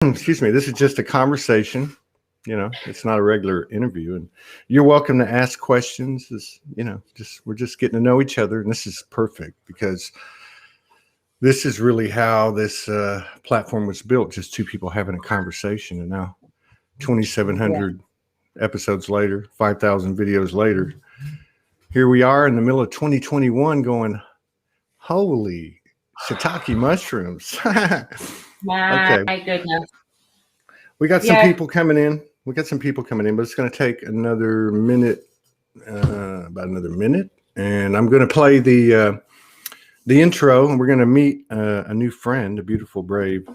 Excuse me. This is just a conversation. It's not a regular interview, and you're welcome to ask questions. We're just getting to know each other, and this is perfect because this is really how this platform was built. Just two people having a conversation, and now 2,700 episodes later, 5,000 videos later, here we are in the middle of 2021 going, holy shiitake mushrooms. My goodness. We got some people coming in. But it's going to take another minute, about another minute. And I'm going to play the intro, and we're going to meet a new friend, a beautiful, brave,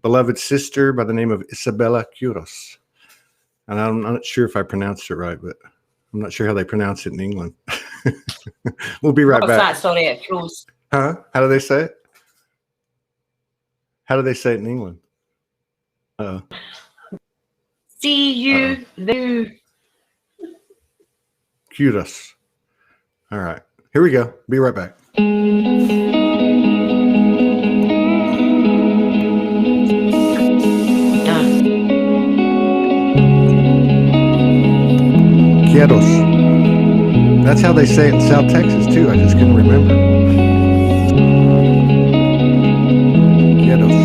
beloved sister by the name of Isabella Queiroz. And I'm not sure if I pronounced it right, but I'm not sure how they pronounce it in England. We'll be right back. That? Sorry, it froze. Huh? How do they say it? How do they say it in England? See you, Lou. Queiroz. All right. Here we go. Be right back. Queiroz. That's how they say it in South Texas, too. I just couldn't remember. Queiroz.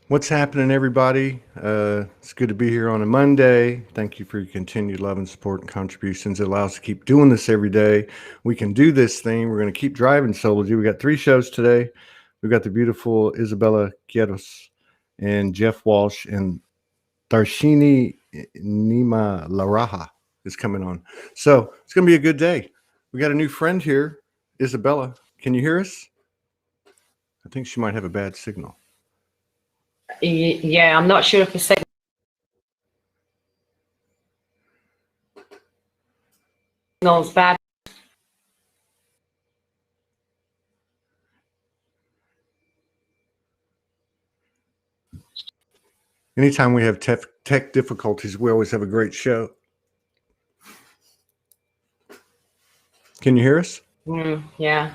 What's happening, everybody? It's good to be here on a Monday. Thank you for your continued love and support and contributions. It allows us to keep doing this every day. We can do this thing. We're going to keep driving Soulogy. We got 3 shows today. We've got the beautiful Isabella Queiroz and Jeff Walsh, and Darshini Nima Laraha is coming on. So it's going to be a good day. We got a new friend here, Isabella. Can you hear us? I think she might have a bad signal. Yeah, I'm not sure if the signal. Signal's bad. Anytime we have tech difficulties, we always have a great show. Can you hear us? Yeah.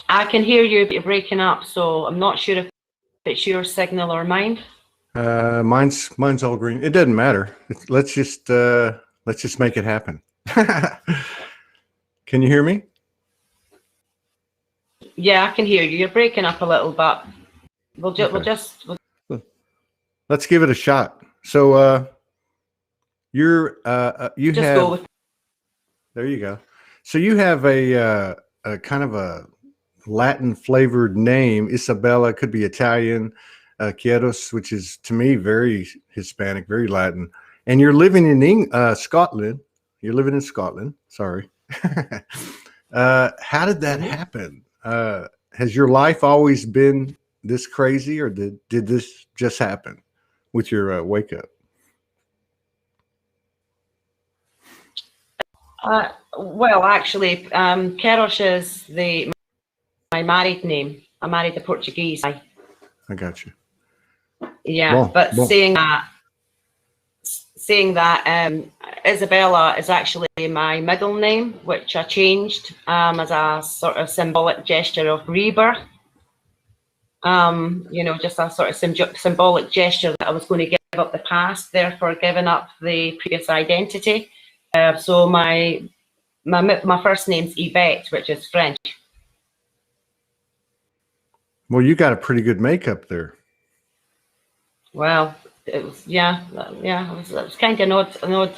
I can hear you, but you're breaking up, so I'm not sure if it's your signal or mine. Mine's all green. It doesn't matter. Let's just make it happen. Can you hear me? Yeah, I can hear you. You're breaking up a little, but let's give it a shot. So you just have go with. There you go. So you have a kind of a Latin flavored name. Isabella could be Italian. Queiroz, which is to me very Hispanic, very Latin. And you're living in Scotland. You're living in Scotland. Sorry. How did that happen? Has your life always been this crazy, or did this just happen with your wake up? Well, actually, Queiroz is my married name. I married a Portuguese guy. I got you. Yeah, but saying that, Isabella is actually my middle name, which I changed as a sort of symbolic gesture of rebirth. Just a sort of symbolic gesture that I was going to give up the past, therefore giving up the previous identity. So my first name's Yvette, which is French. Well, you got a pretty good makeup there. Well, it was, it was kind of an odd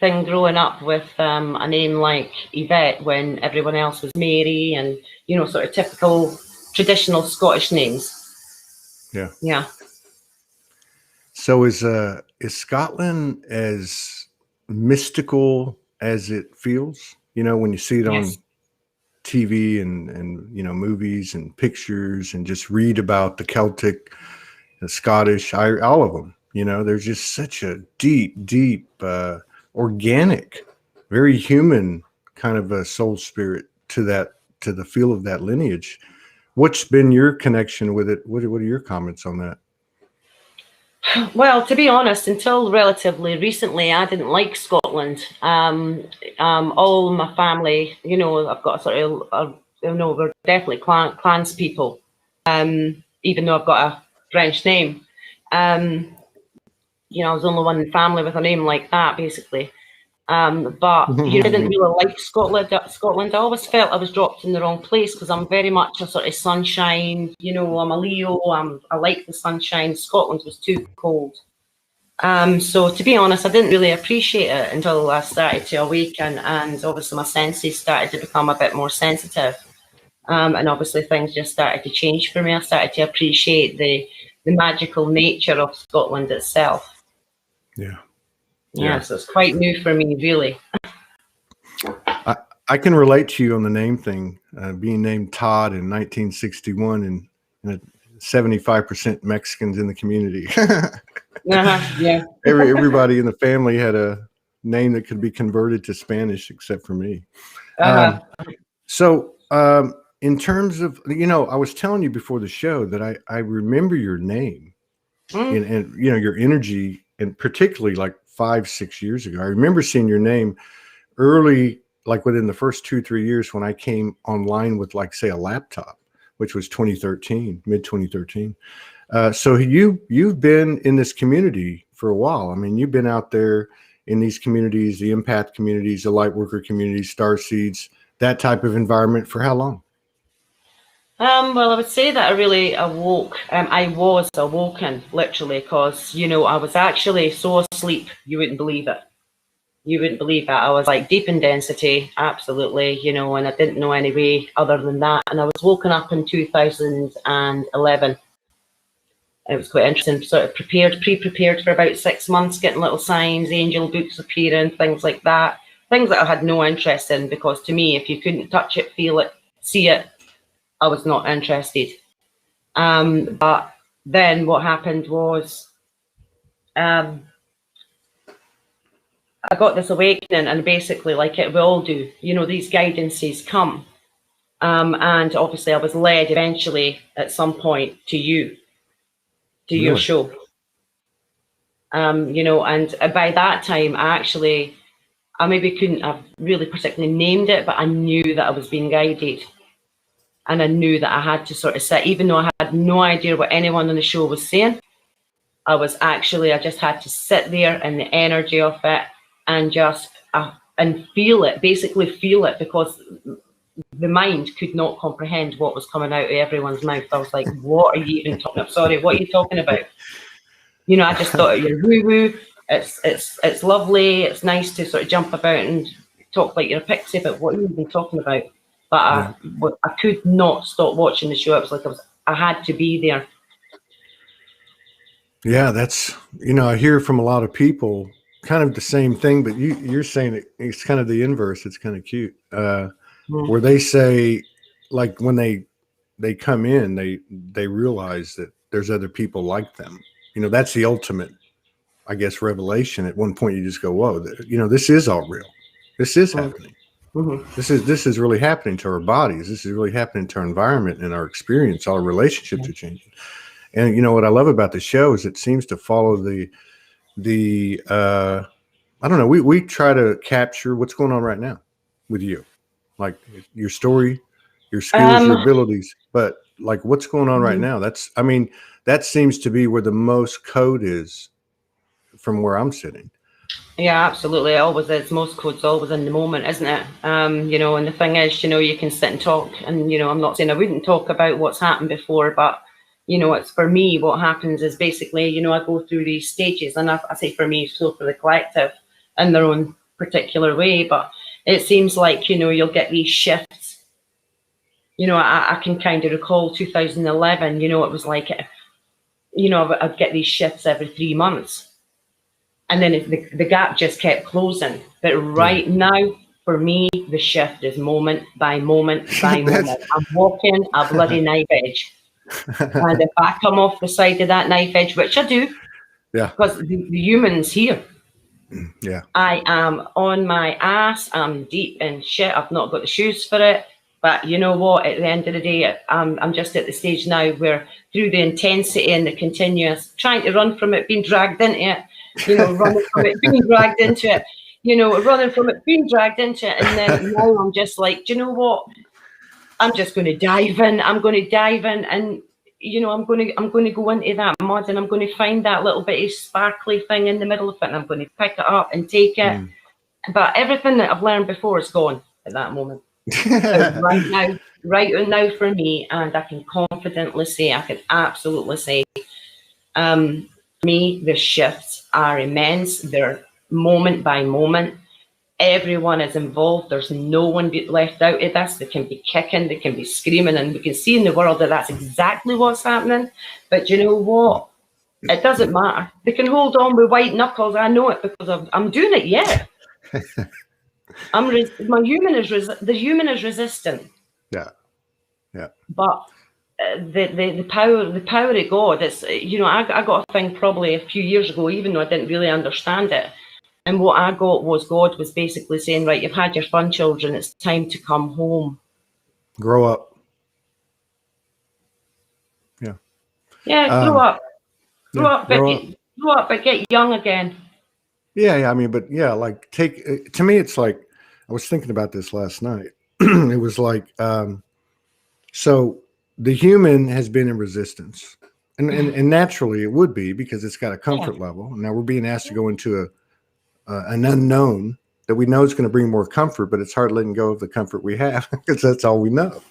thing growing up with a name like Yvette when everyone else was Mary, and sort of typical traditional Scottish names. Yeah. Yeah. So is Scotland as mystical as it feels? When you see it on Yes. TV and movies and pictures and just read about the Celtic, the Scottish, all of them. There's just such a deep, organic, very human kind of a soul spirit to the feel of that lineage. What's been your connection with it? What are your comments on that? Well, to be honest, until relatively recently, I didn't like Scotland. All my family, I've got a sort of, we're definitely clans people, even though I've got a French name. I was the only one in the family with a name like that, basically. But didn't really like Scotland. I always felt I was dropped in the wrong place because I'm very much a sort of sunshine. I'm a Leo. I like the sunshine. Scotland was too cold. So to be honest, I didn't really appreciate it until I started to awaken, and obviously my senses started to become a bit more sensitive. And obviously things just started to change for me. I started to appreciate the magical nature of Scotland itself. Yeah, so it's quite new for me, really. I can relate to you on the name thing, being named Todd in 1961 and 75% Mexicans in the community. Yeah. Everybody in the family had a name that could be converted to Spanish except for me. So in terms of, I was telling you before the show that I remember your name and your energy, and particularly like 5-6 years ago. I remember seeing your name early, like within the first 2-3 years when I came online with, like, say, a laptop, which was 2013, mid 2013. So you've been in this community for a while. I mean, you've been out there in these communities, the empath communities, the light worker communities, star seeds, that type of environment for how long? Well, I would say that I really awoke. I was awoken, literally, because, I was actually so asleep, you wouldn't believe it. You wouldn't believe that. I was like deep in density, absolutely, and I didn't know any way other than that. And I was woken up in 2011. It was quite interesting, sort of pre-prepared for about 6 months, getting little signs, angel books appearing, things like that. Things that I had no interest in, because to me, if you couldn't touch it, feel it, see it, I was not interested. But then what happened was I got this awakening, and basically, like it we all do, these guidances come. And obviously I was led eventually at some point to you, to your show. And by that time, I maybe couldn't have really particularly named it, but I knew that I was being guided. And I knew that I had to sort of sit, even though I had no idea what anyone on the show was saying. I just had to sit there in the energy of it and just and feel it, basically feel it, because the mind could not comprehend what was coming out of everyone's mouth. I was like, what are you even talking about? Sorry, what are you talking about? I just thought you're woo-woo. It's lovely. It's nice to sort of jump about and talk like you're a pixie, but what are you even talking about? But I could not stop watching the show. It was like I had to be there. Yeah, that's, I hear from a lot of people kind of the same thing, but you're saying it's kind of the inverse. It's kind of cute. Where they say, like, when they come in, they realize that there's other people like them. That's the ultimate, I guess, revelation. At one point you just go, whoa, this is all real. This is happening. This is really happening to our bodies. This is really happening to our environment and our experience. Our relationships are changing. And what I love about the show is it seems to follow the I don't know, we try to capture what's going on right now with you, like your story, your skills, your abilities, but like what's going on right now. That seems to be where the most code is from where I'm sitting. Yeah, absolutely. It always is. Most code's always in the moment, isn't it? And the thing is, you can sit and talk, and I'm not saying I wouldn't talk about what's happened before, but You know, it's for me, what happens is basically, you know, I go through these stages, and I say for me, so for the collective in their own particular way, but it seems like, you know, you'll get these shifts. You know, I can kind of recall 2011, you know, it was like, you know, I'd get these shifts every 3 months. And then the gap just kept closing. But right now, for me, the shift is moment by moment by moment. I'm walking a bloody knife edge. And if I come off the side of that knife edge, which I do, because the human's here. Yeah. I am on my ass. I'm deep in shit. I've not got the shoes for it. But you know what? At the end of the day, I'm just at the stage now where through the intensity and the continuous trying to run from it, being dragged into it, you know, running from it, being dragged into it, you know, running from it, being dragged into it. And then now I'm just like, do you know what? I'm just going to dive in. I'm going to dive in, and you know, I'm going to go into that mud, and I'm going to find that little bit of sparkly thing in the middle of it, and I'm going to pick it up and take it. But everything that I've learned before is gone at that moment. right now for me, and I can confidently say, I can absolutely say, me, the shifts are immense. They're moment by moment. Everyone is involved. There's no one left out of this. They can be kicking, they can be screaming, and we can see in the world that that's exactly what's happening. But you know what? It doesn't matter. They can hold on with white knuckles. I know it because I'm doing it yet. The human is resistant. Yeah. But the power of God is, you know, I got a thing probably a few years ago, even though I didn't really understand it. And what I got was God was basically saying, right, you've had your fun, children. It's time to come home. Grow up. Yeah. Yeah, grow up. Grow up, but get young again. Yeah. I mean, but yeah, like to me, it's like, I was thinking about this last night. It was like, so the human has been in resistance, and naturally it would be, because it's got a comfort level. Now we're being asked to go into an unknown that we know is going to bring more comfort, but it's hard letting go of the comfort we have because that's all we know.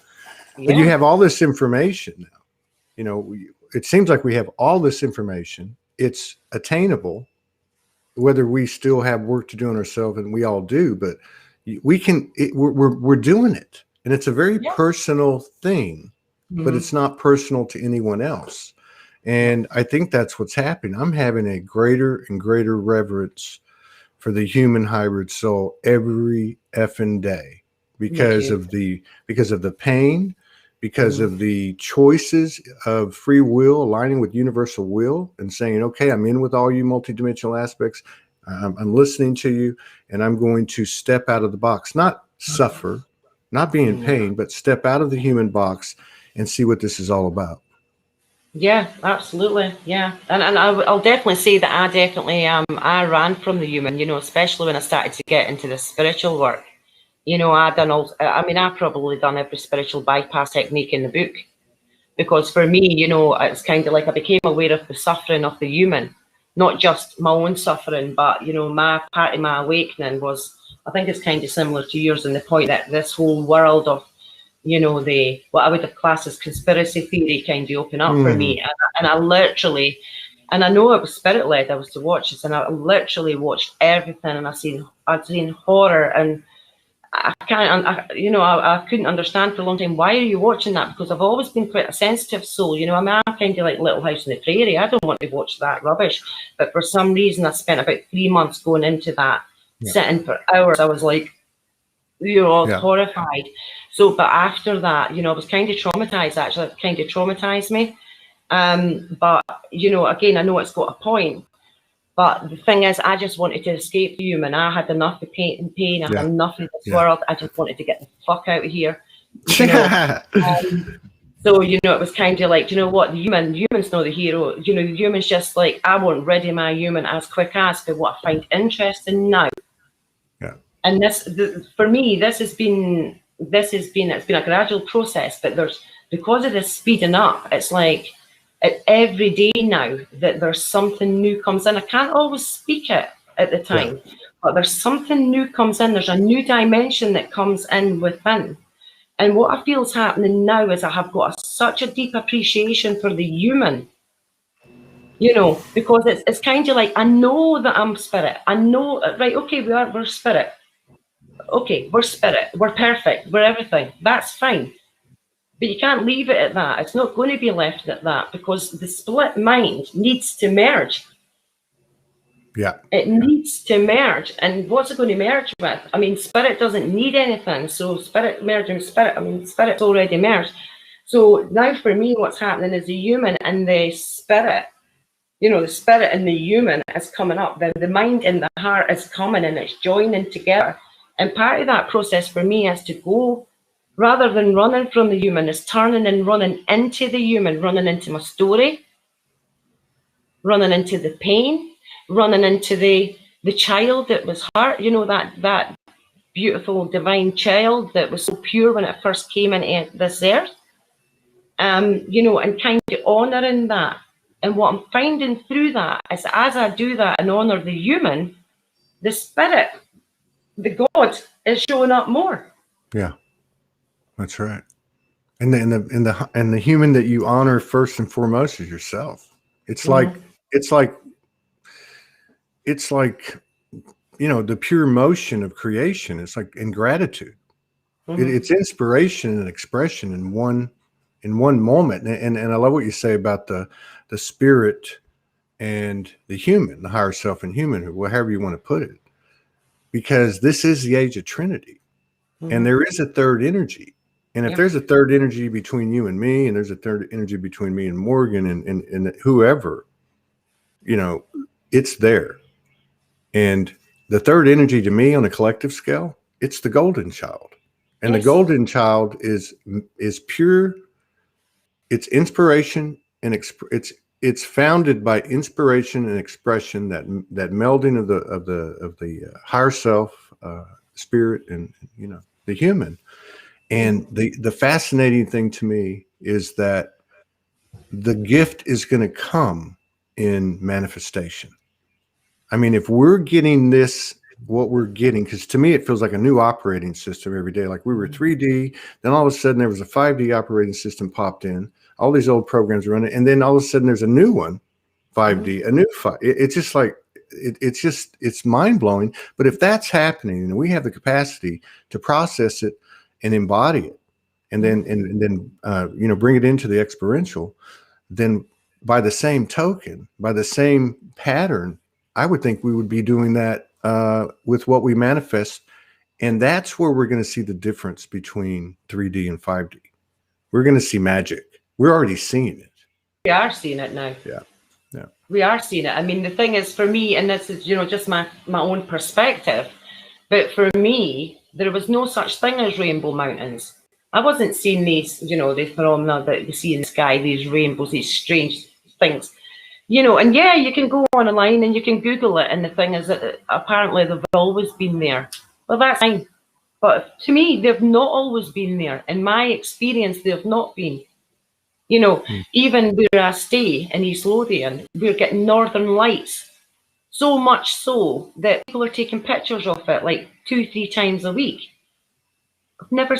But you have all this information now. You know, it seems like we have all this information. It's attainable, whether we still have work to do on ourselves, and we all do, but we can. We're doing it, and it's a very personal thing, but it's not personal to anyone else. And I think that's what's happening. I'm having a greater and greater reverence for the human hybrid soul every effing day because of the pain, because of the choices of free will aligning with universal will and saying, okay, I'm in with all you multidimensional aspects. I'm listening to you, and I'm going to step out of the box, not suffer, not be in pain, but step out of the human box and see what this is all about. Yeah, absolutely. Yeah. And I'll definitely say that I ran from the human, you know, especially when I started to get into the spiritual work. You know, I probably done every spiritual bypass technique in the book, because for me, you know, it's kind of like I became aware of the suffering of the human, not just my own suffering, but, you know, my part of my awakening was, I think it's kind of similar to yours in the point that this whole world of, you know, what I would have classed as conspiracy theory kind of opened up for me. And I literally, and I know it was spirit led, I was to watch this, and I literally watched everything, and I'd seen horror, and I couldn't understand for a long time, why are you watching that? Because I've always been quite a sensitive soul, you know. I'm kind of like Little House on the Prairie. I don't want to watch that rubbish. But for some reason, I spent about 3 months going into that, sitting for hours. I was like, you know, I was horrified. So, but after that, you know, I was kind of traumatized, actually. It kind of traumatized me. But, you know, again, I know it's got a point. But the thing is, I just wanted to escape the human. I had enough of pain. I had enough of this world. I just wanted to get the fuck out of here. You know? So, you know, it was kind of like, you know what, humans know the hero. You know, the human's just like, I want rid of my human as quick as for what I find interesting now. Yeah. And for me, it's been a gradual process, but because of this speeding up, it's like, every day now that there's something new comes in. I can't always speak it at the time, but there's something new comes in. There's a new dimension that comes in within. And what I feel is happening now is I have got such a deep appreciation for the human, because it's kind of like, I know that I'm spirit. I know, right, okay, we're spirit. Okay, we're spirit. We're perfect. We're everything. That's fine. But you can't leave it at that. It's not going to be left at that, because the split mind needs to merge. Yeah. It needs to merge. And what's it going to merge with? I mean, spirit doesn't need anything. So spirit merging spirit, spirit's already merged. So now for me, what's happening is the human and the spirit, the spirit and the human is coming up. The mind and the heart is coming, and it's joining together. And part of that process for me is to go, rather than running from the human, is turning and running into the human, running into my story, running into the pain, running into the child that was hurt, that beautiful divine child that was so pure when it first came into this earth, and kind of honouring that. And what I'm finding through that is, as I do that and honour the human, the spirit, the God, is showing up more. Yeah, that's right. And the human that you honor first and foremost is yourself. It's like the pure motion of creation. It's like in gratitude. It's inspiration and expression in one moment. And I love what you say about the spirit and the human, the higher self and human, however you want to put it, because this is the age of Trinity, and there is a third energy. And if there's a third energy between you and me, and there's a third energy between me and Morgan and whoever, it's there. And the third energy to me on a collective scale, it's the golden child. And the golden child is pure. It's inspiration, and it's founded by inspiration and expression, that melding of the higher self, spirit, and the human. And the fascinating thing to me is that the gift is going to come in manifestation. I mean, if we're getting this, what we're getting, because to me it feels like a new operating system every day. Like we were 3D, then all of a sudden there was a 5D operating system popped in. All these old programs are running, and then all of a sudden there's a new one, 5D, a new 5. It's just like it's mind blowing. But if that's happening, and we have the capacity to process it and embody it, and then bring it into the experiential, then by the same token, by the same pattern, I would think we would be doing that with what we manifest. And that's where we're going to see the difference between 3D and 5D. We're going to see magic. We're already seeing it. We are seeing it now. Yeah. We are seeing it. I mean, the thing is, for me, and this is, just my own perspective, but for me, there was no such thing as rainbow mountains. I wasn't seeing these, the phenomena that we see in the sky, these rainbows, these strange things. And you can go online and you can Google it, and the thing is that apparently they've always been there. Well, that's fine. But to me, they've not always been there. In my experience, they've not been. Even where I stay in East Lothian, we're getting northern lights. So much so that people are taking pictures of it like 2-3 times a week. I've never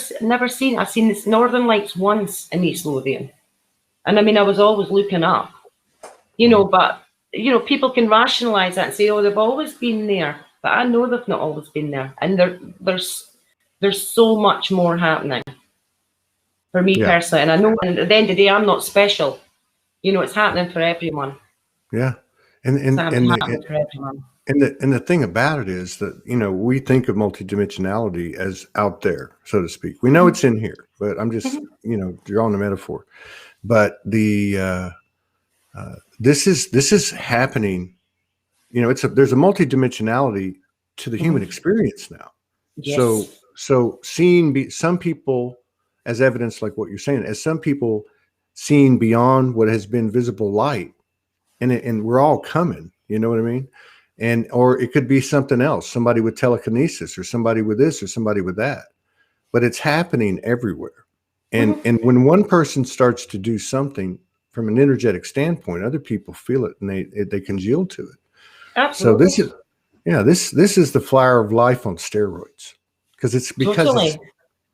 seen. I've seen this northern lights once in East Lothian. And I mean, I was always looking up. But people can rationalize that and say, oh, they've always been there. But I know they've not always been there. And there's so much more happening for me personally. And I know at the end of the day, I'm not special. It's happening for everyone. Yeah. And the thing about it is that, we think of multidimensionality as out there, so to speak. We know it's in here, but I'm just, drawing a metaphor. But this is happening. There's a multidimensionality to the human experience now. Yes. So seeing some people, as evidence, like what you're saying, as some people seeing beyond what has been visible light, and we're all coming. You know what I mean? Or it could be something else, somebody with telekinesis, or somebody with this, or somebody with that. But it's happening everywhere. And when one person starts to do something from an energetic standpoint, other people feel it, and they congeal to it. Absolutely. So this is the flower of life on steroids, because it's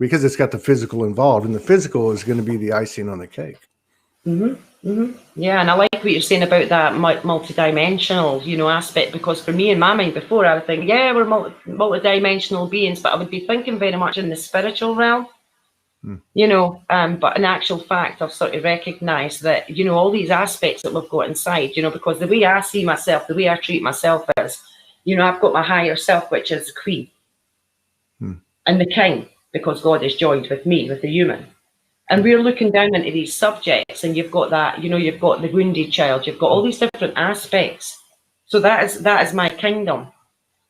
because it's got the physical involved, and the physical is going to be the icing on the cake. Yeah, and I like what you're saying about that multi-dimensional, aspect, because for me in my mind before, I would think, yeah, we're multi-dimensional beings, but I would be thinking very much in the spiritual realm, but in actual fact, I've sort of recognised that, all these aspects that we've got inside, because the way I see myself, the way I treat myself is, I've got my higher self, which is the queen, and the king, because God is joined with me, with the human. And we're looking down into these subjects, and you've got that, you've got the wounded child, you've got all these different aspects. So that is my kingdom.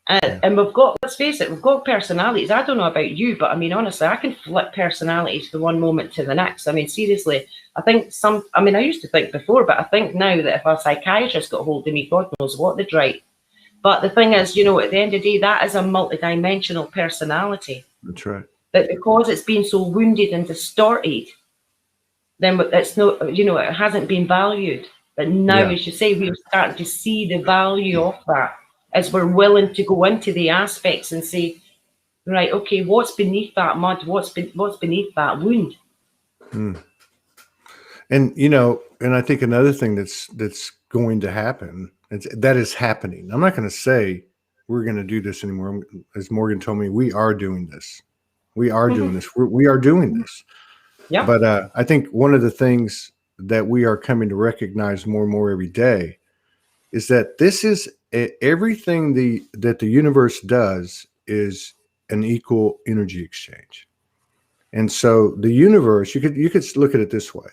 And we've got, let's face it, we've got personalities. I don't know about you, but I mean, honestly, I can flip personalities from one moment to the next. I mean, seriously, I think I used to think before, but I think now that if a psychiatrist got hold of me, God knows what they'd write. But the thing is, at the end of the day, that is a multidimensional personality. That's right. That because it's been so wounded and distorted, then it's not, it hasn't been valued. But now, as you say, we're starting to see the value of that as we're willing to go into the aspects and say, right, okay, what's beneath that mud? What's beneath that wound? And and I think another thing that's going to happen, that is happening. I'm not going to say we're going to do this anymore. As Morgan told me, we are doing this. We are doing this. We are doing this. Yeah. But I think one of the things that we are coming to recognize more and more every day is that this is everything that the universe does is an equal energy exchange. And so the universe, you could look at it this way.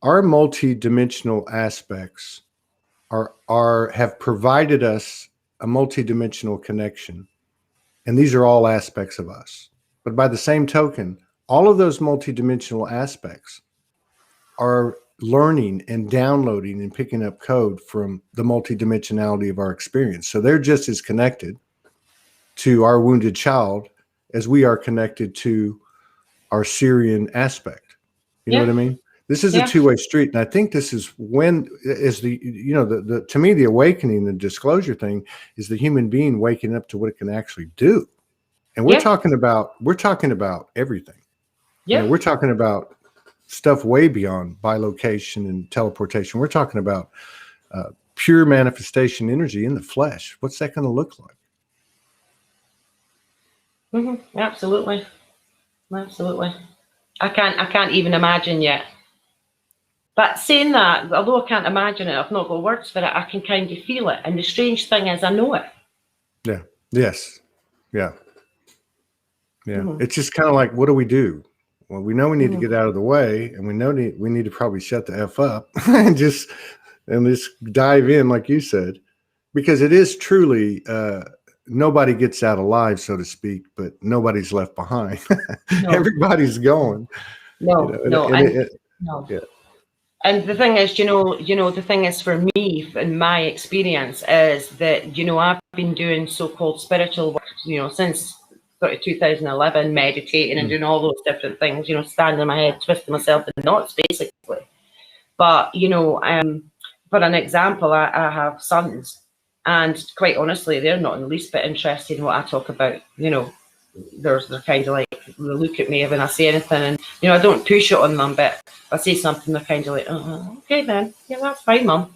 Our multi-dimensional aspects have provided us a multi-dimensional connection. And these are all aspects of us. But by the same token, all of those multidimensional aspects are learning and downloading and picking up code from the multidimensionality of our experience. So they're just as connected to our wounded child as we are connected to our Syrian aspect. You know what I mean? This is a two-way street. And I think this is to me, the awakening, the disclosure thing is the human being waking up to what it can actually do. And we're talking about everything. Yeah. We're talking about stuff way beyond bilocation and teleportation. We're talking about pure manifestation energy in the flesh. What's that going to look like? Absolutely. I can't even imagine yet. But saying that, although I can't imagine it, I've not got words for it, I can kind of feel it. And the strange thing is, I know it. Yeah. Yes. Yeah. Yeah. It's just kind of like, what do we do? Well, we know we need to get out of the way, and we know we need to probably shut the F up and just dive in, like you said, because it is truly nobody gets out alive, so to speak, but nobody's left behind. No. Everybody's going. No. Yeah. And the thing is, the thing is for me, in my experience, is that, I've been doing so-called spiritual work, since sort of 2011, meditating and doing all those different things, standing on my head, twisting myself in knots, basically. But, for an example, I have sons, and quite honestly, they're not in the least bit interested in what I talk about. They're kind of like, they look at me when I say anything, and, I don't push it on them, but if I say something, they're kind of like, okay then, yeah, that's fine, Mum,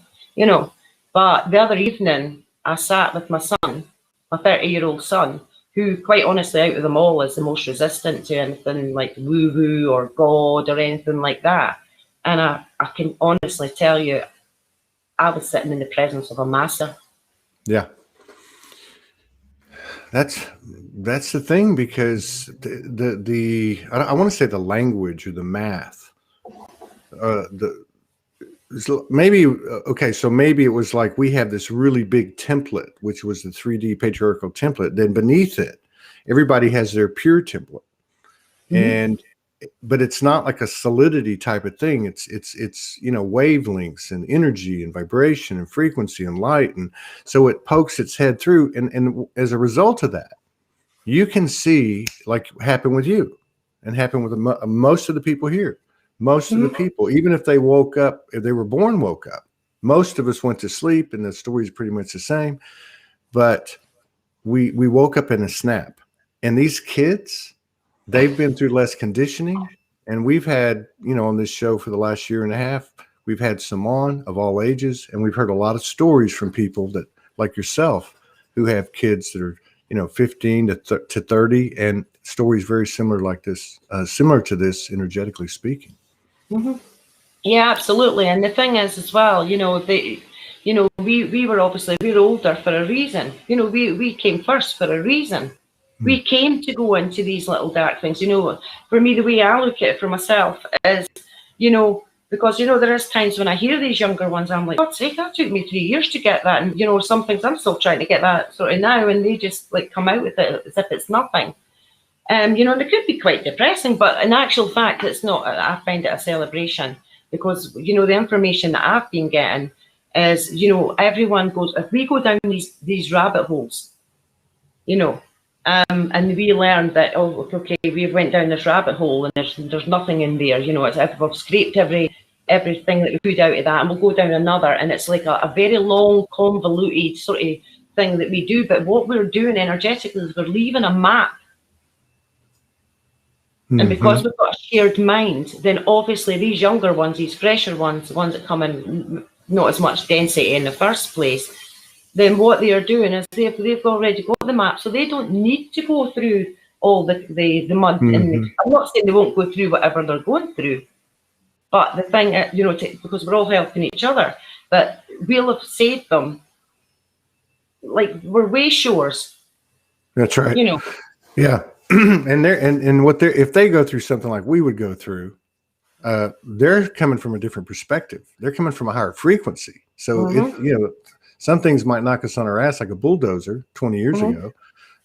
But the other evening, I sat with my son, my 30-year-old son, who, quite honestly, out of them all, is the most resistant to anything like woo-woo or God or anything like that. And I can honestly tell you, I was sitting in the presence of a master. Yeah. That's the thing, because the I want to say the language or the math, maybe it was like we have this really big template, which was the 3D patriarchal template. Then beneath it, everybody has their pure template, but it's not like a solidity type of thing. It's wavelengths and energy and vibration and frequency and light, and so it pokes its head through, and as a result of that, you can see, like happened with you and happened with most of the people here. Most of the people, even if they woke up, if they were born woke up, most of us went to sleep, and the story is pretty much the same. But we woke up in a snap. And these kids, they've been through less conditioning. And we've had, on this show for the last year and a half, we've had some on of all ages, and we've heard a lot of stories from people that, like yourself, who have kids that are, 15 to 30, and stories very similar like this, similar to this, energetically speaking. Mm-hmm. Yeah, absolutely. And the thing is as well, we were obviously, we're older for a reason. We came first for a reason. We came to go into these little dark things. For me, the way I look at it for myself is, because, there is times when I hear these younger ones, I'm like, God's sake, that took me 3 years to get that. And, some things I'm still trying to get that sort of now, and they just like come out with it as if it's nothing. And it could be quite depressing, but in actual fact, it's not. I find it a celebration because, the information that I've been getting is, everyone goes, if we go down these rabbit holes, and we learned that, okay, we went down this rabbit hole and there's nothing in there, it's if we've scraped everything that we put out of that, and we'll go down another, and it's like a very long, convoluted sort of thing that we do. But what we're doing energetically is we're leaving a map. And because we've got a shared mind, then obviously these younger ones, these fresher ones, the ones that come in not as much density in the first place, then what they are doing is they've already got the map, so they don't need to go through all the mud. And I'm not saying they won't go through whatever they're going through, but the thing, because we're all helping each other, but we'll have saved them. Like, we're way shores. That's right. Yeah. and if they go through something like we would go through, they're coming from a different perspective. They're coming from a higher frequency. So if, some things might knock us on our ass like a bulldozer 20 years ago.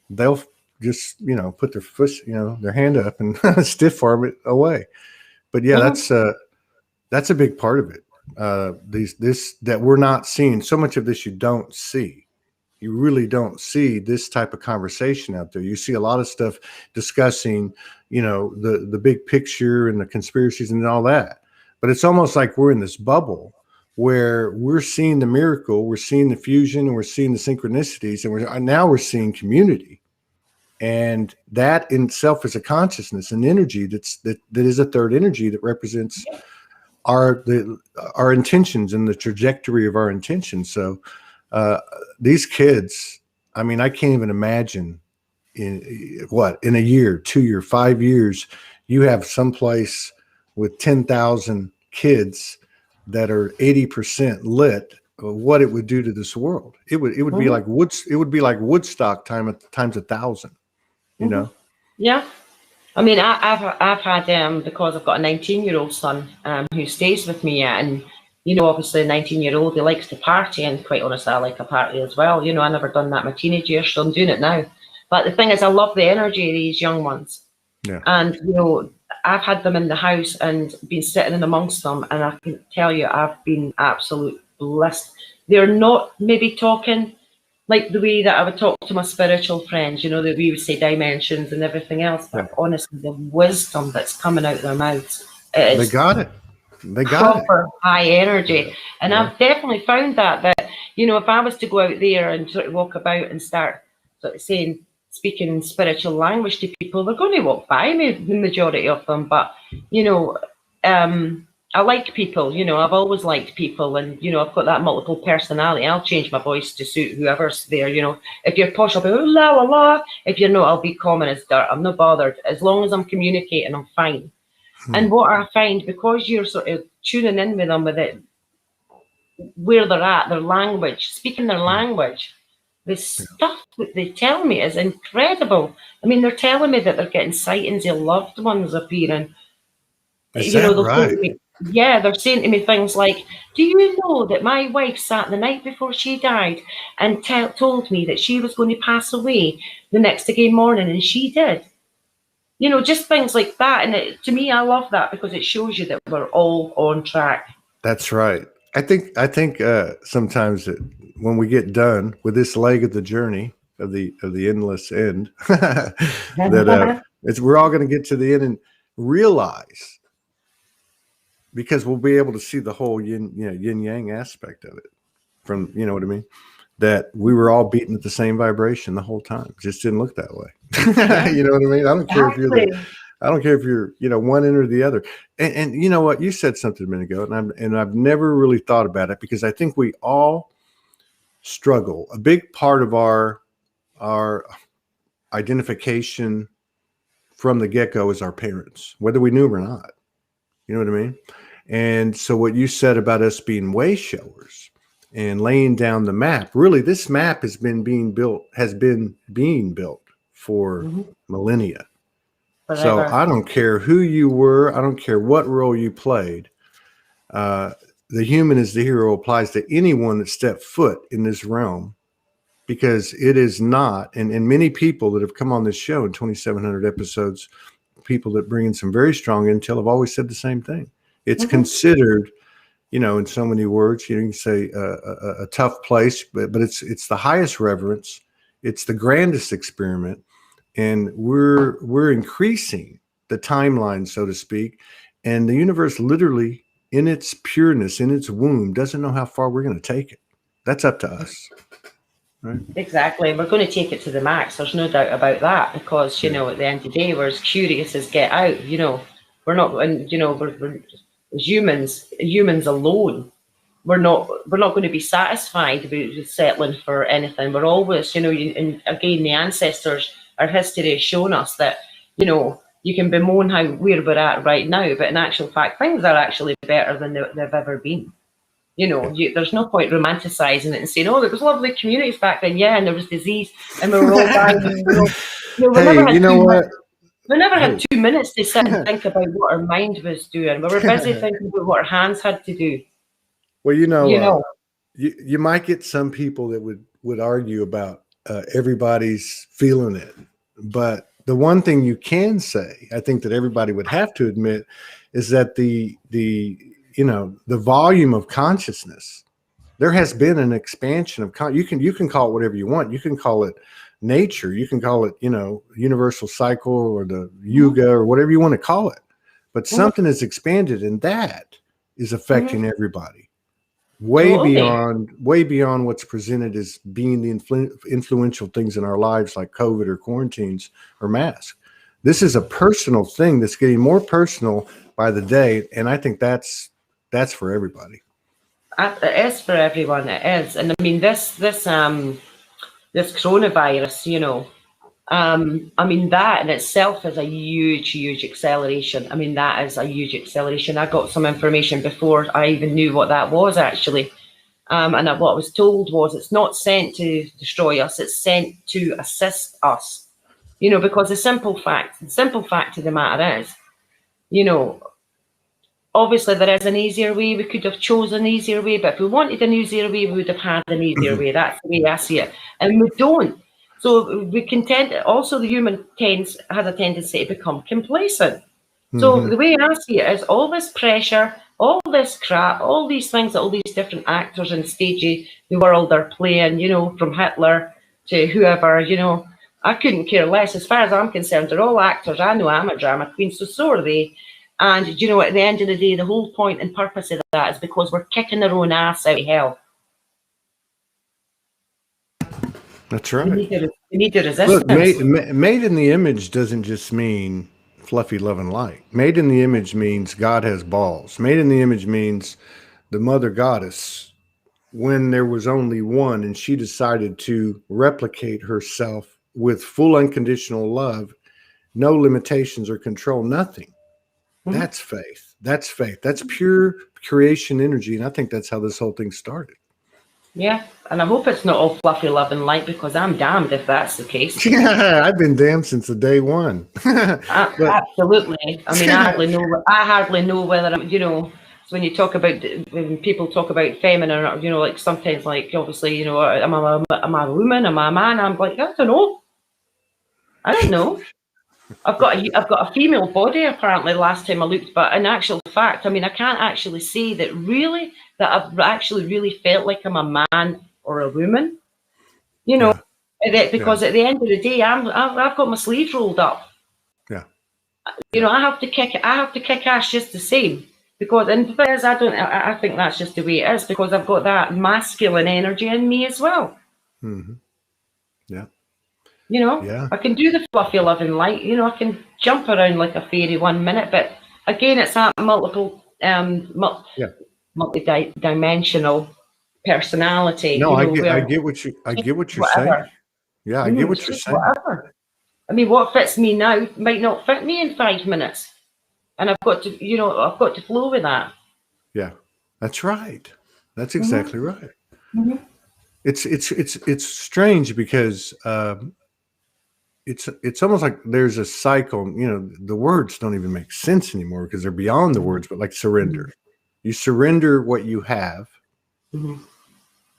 They'll just, put their foot, their hand up and stiff arm it away. But yeah, that's a big part of it. That we're not seeing. So much of this you don't see. You really don't see this type of conversation out there. You see a lot of stuff discussing, the big picture and the conspiracies and all that. But it's almost like we're in this bubble where we're seeing the miracle, we're seeing the fusion, and we're seeing the synchronicities, and now we're seeing community. And that in itself is a consciousness, an energy that is a third energy that represents our intentions and the trajectory of our intentions. So these kids, I mean, I can't even imagine in a year, 2 years, 5 years, you have someplace with 10,000 kids that are 80% lit, what it would do to this world. It would be like Woodstock times 1,000, Yeah. I mean, I've had, because I've got a 19-year-old son who stays with me, and obviously a 19-year-old, he likes to party, and quite honestly, I like a party as well. I never done that in my teenage years, so I'm doing it now. But the thing is, I love the energy of these young ones. Yeah. And I've had them in the house and been sitting in amongst them, and I can tell you, I've been absolutely blessed. They're not maybe talking like the way that I would talk to my spiritual friends, that we would say dimensions and everything else. But honestly, the wisdom that's coming out of their mouths, they got it. They got proper high energy. And I've definitely found that if I was to go out there and sort of walk about and start sort of speaking spiritual language to people, they're going to walk by me, the majority of them. But I like people. I've always liked people, and I've got that multiple personality. I'll change my voice to suit whoever's there. If you're posh, I'll be la la la. If you're not, I'll be common as dirt. I'm not bothered as long as I'm communicating. I'm fine. And what I find, because you're sort of tuning in with them, with it, where they're at, their language, speaking their language, the stuff that they tell me is incredible. I mean, they're telling me that they're getting sightings of loved ones appearing. Is that right? They're saying to me things like, do you know that my wife sat the night before she died and told me that she was going to pass away the next day morning, and she did. Just things like that. And to me, I love that because it shows you that we're all on track. That's right. I think sometimes that when we get done with this leg of the journey of the endless end, that we're all going to get to the end and realize, because we'll be able to see the whole yin yang aspect of it from, what I mean? that we were all beating at the same vibration the whole time. Just didn't look that way. Yeah, You know what I mean? I don't care if you're exactly. I don't care if you're, one end or the other. And you know what? You said something a minute ago, and I've never really thought about it, because I think we all struggle. A big part of our identification from the get-go is our parents, whether we knew them or not. You know what I mean? And so what you said about us being way showers and laying down the map, really, this map has been being built for Mhm. millennia. So Forever. I don't care who you were. I don't care what role you played. The human is the hero applies to anyone that stepped foot in this realm, because it is not. And many people that have come on this show in 2,700 episodes, people that bring in some very strong intel, have always said the same thing. It's Mhm. considered, in so many words, you can say a tough place, but it's the highest reverence. It's the grandest experiment. And we're increasing the timeline, so to speak. And the universe, literally, in its pureness, in its womb, doesn't know how far we're going to take it. That's up to us. Right? Exactly. We're going to take it to the max. There's no doubt about that, because, at the end of the day, we're as curious as get out. We're not, and we're as humans alone. We're not going to be satisfied with settling for anything. We're always, and again, the ancestors, our history has shown us that, you can bemoan where we're at right now, but in actual fact, things are actually better than they've ever been. There's no point romanticizing it and saying, "Oh, there was lovely communities back then." Yeah, and there was disease, and we were all dying. Hey, you know what? We never had 2 minutes to sit and think about what our mind was doing. We were busy thinking about what our hands had to do. Well, you might get some people that would argue about everybody's feeling it, but the one thing you can say, I think, that everybody would have to admit, is that the volume of consciousness, there has been an expansion of you can call it whatever you want. You can call it nature. You can call it, universal cycle, or the yuga, or whatever you want to call it. But something has expanded, and that is affecting everybody way beyond what's presented as being the influential things in our lives, like COVID or quarantines or masks. This is a personal thing that's getting more personal by the day, and I think that's for everybody. It is for everyone. It is, and I mean this coronavirus. I mean, that in itself is a huge acceleration. I mean, that is a huge acceleration. I got some information before I even knew what that was, actually. And what I was told was, it's not sent to destroy us, it's sent to assist us. Because the simple fact of the matter is, obviously there is an easier way. We could have chosen an easier way, but if we wanted an easier way, we would have had an easier way. That's the way I see it. And we don't. So we can also the human has a tendency to become complacent. So the way I see it is, all this pressure, all this crap, all these things that all these different actors and stages the world are playing, from Hitler to whoever, I couldn't care less. As far as I'm concerned, they're all actors. I know I'm a drama queen, so are they. And, at the end of the day, the whole point and purpose of that is because we're kicking our own ass out of hell. That's right. We need the resistance. Look, made in the image doesn't just mean fluffy, love, and light. Made in the image means God has balls. Made in the image means the mother goddess, when there was only one, and she decided to replicate herself with full unconditional love, no limitations or control, nothing. That's faith. That's faith. That's pure creation energy. And I think that's how this whole thing started. Yeah, and I hope it's not all fluffy, love, and light, because I'm damned if that's the case. Yeah, I've been damned since the day one. Absolutely. I mean, I hardly know whether I'm, so when people talk about feminine, or, like sometimes, like, obviously, am I a woman? Am I a man? I'm like, I don't know. I don't know. I've got a female body, apparently, last time I looked, but in actual fact, I mean, I can't actually say that I've actually really felt like I'm a man or a woman, because at the end of the day, I've got my sleeves rolled up. Yeah. I have to kick ass just the same, because, and the thing is, I think that's just the way it is, because I've got that masculine energy in me as well. Hmm. Yeah. You know, Yeah. I can do the fluffy loving light. You know, I can jump around like a fairy 1 minute, but again, it's that Yeah. multi-dimensional personality. No, You know, I where get what you're saying. whatever. Yeah, I get It's what you're just saying. whatever. I mean, what fits me now might not fit me in 5 minutes, and I've got to, I've got to flow with that. Yeah. That's right. That's Hmm. exactly right. Hmm. It's strange because it's almost like there's a cycle. You know, the words don't even make sense anymore because they're beyond the words. But like surrender, you surrender what you have. Hmm.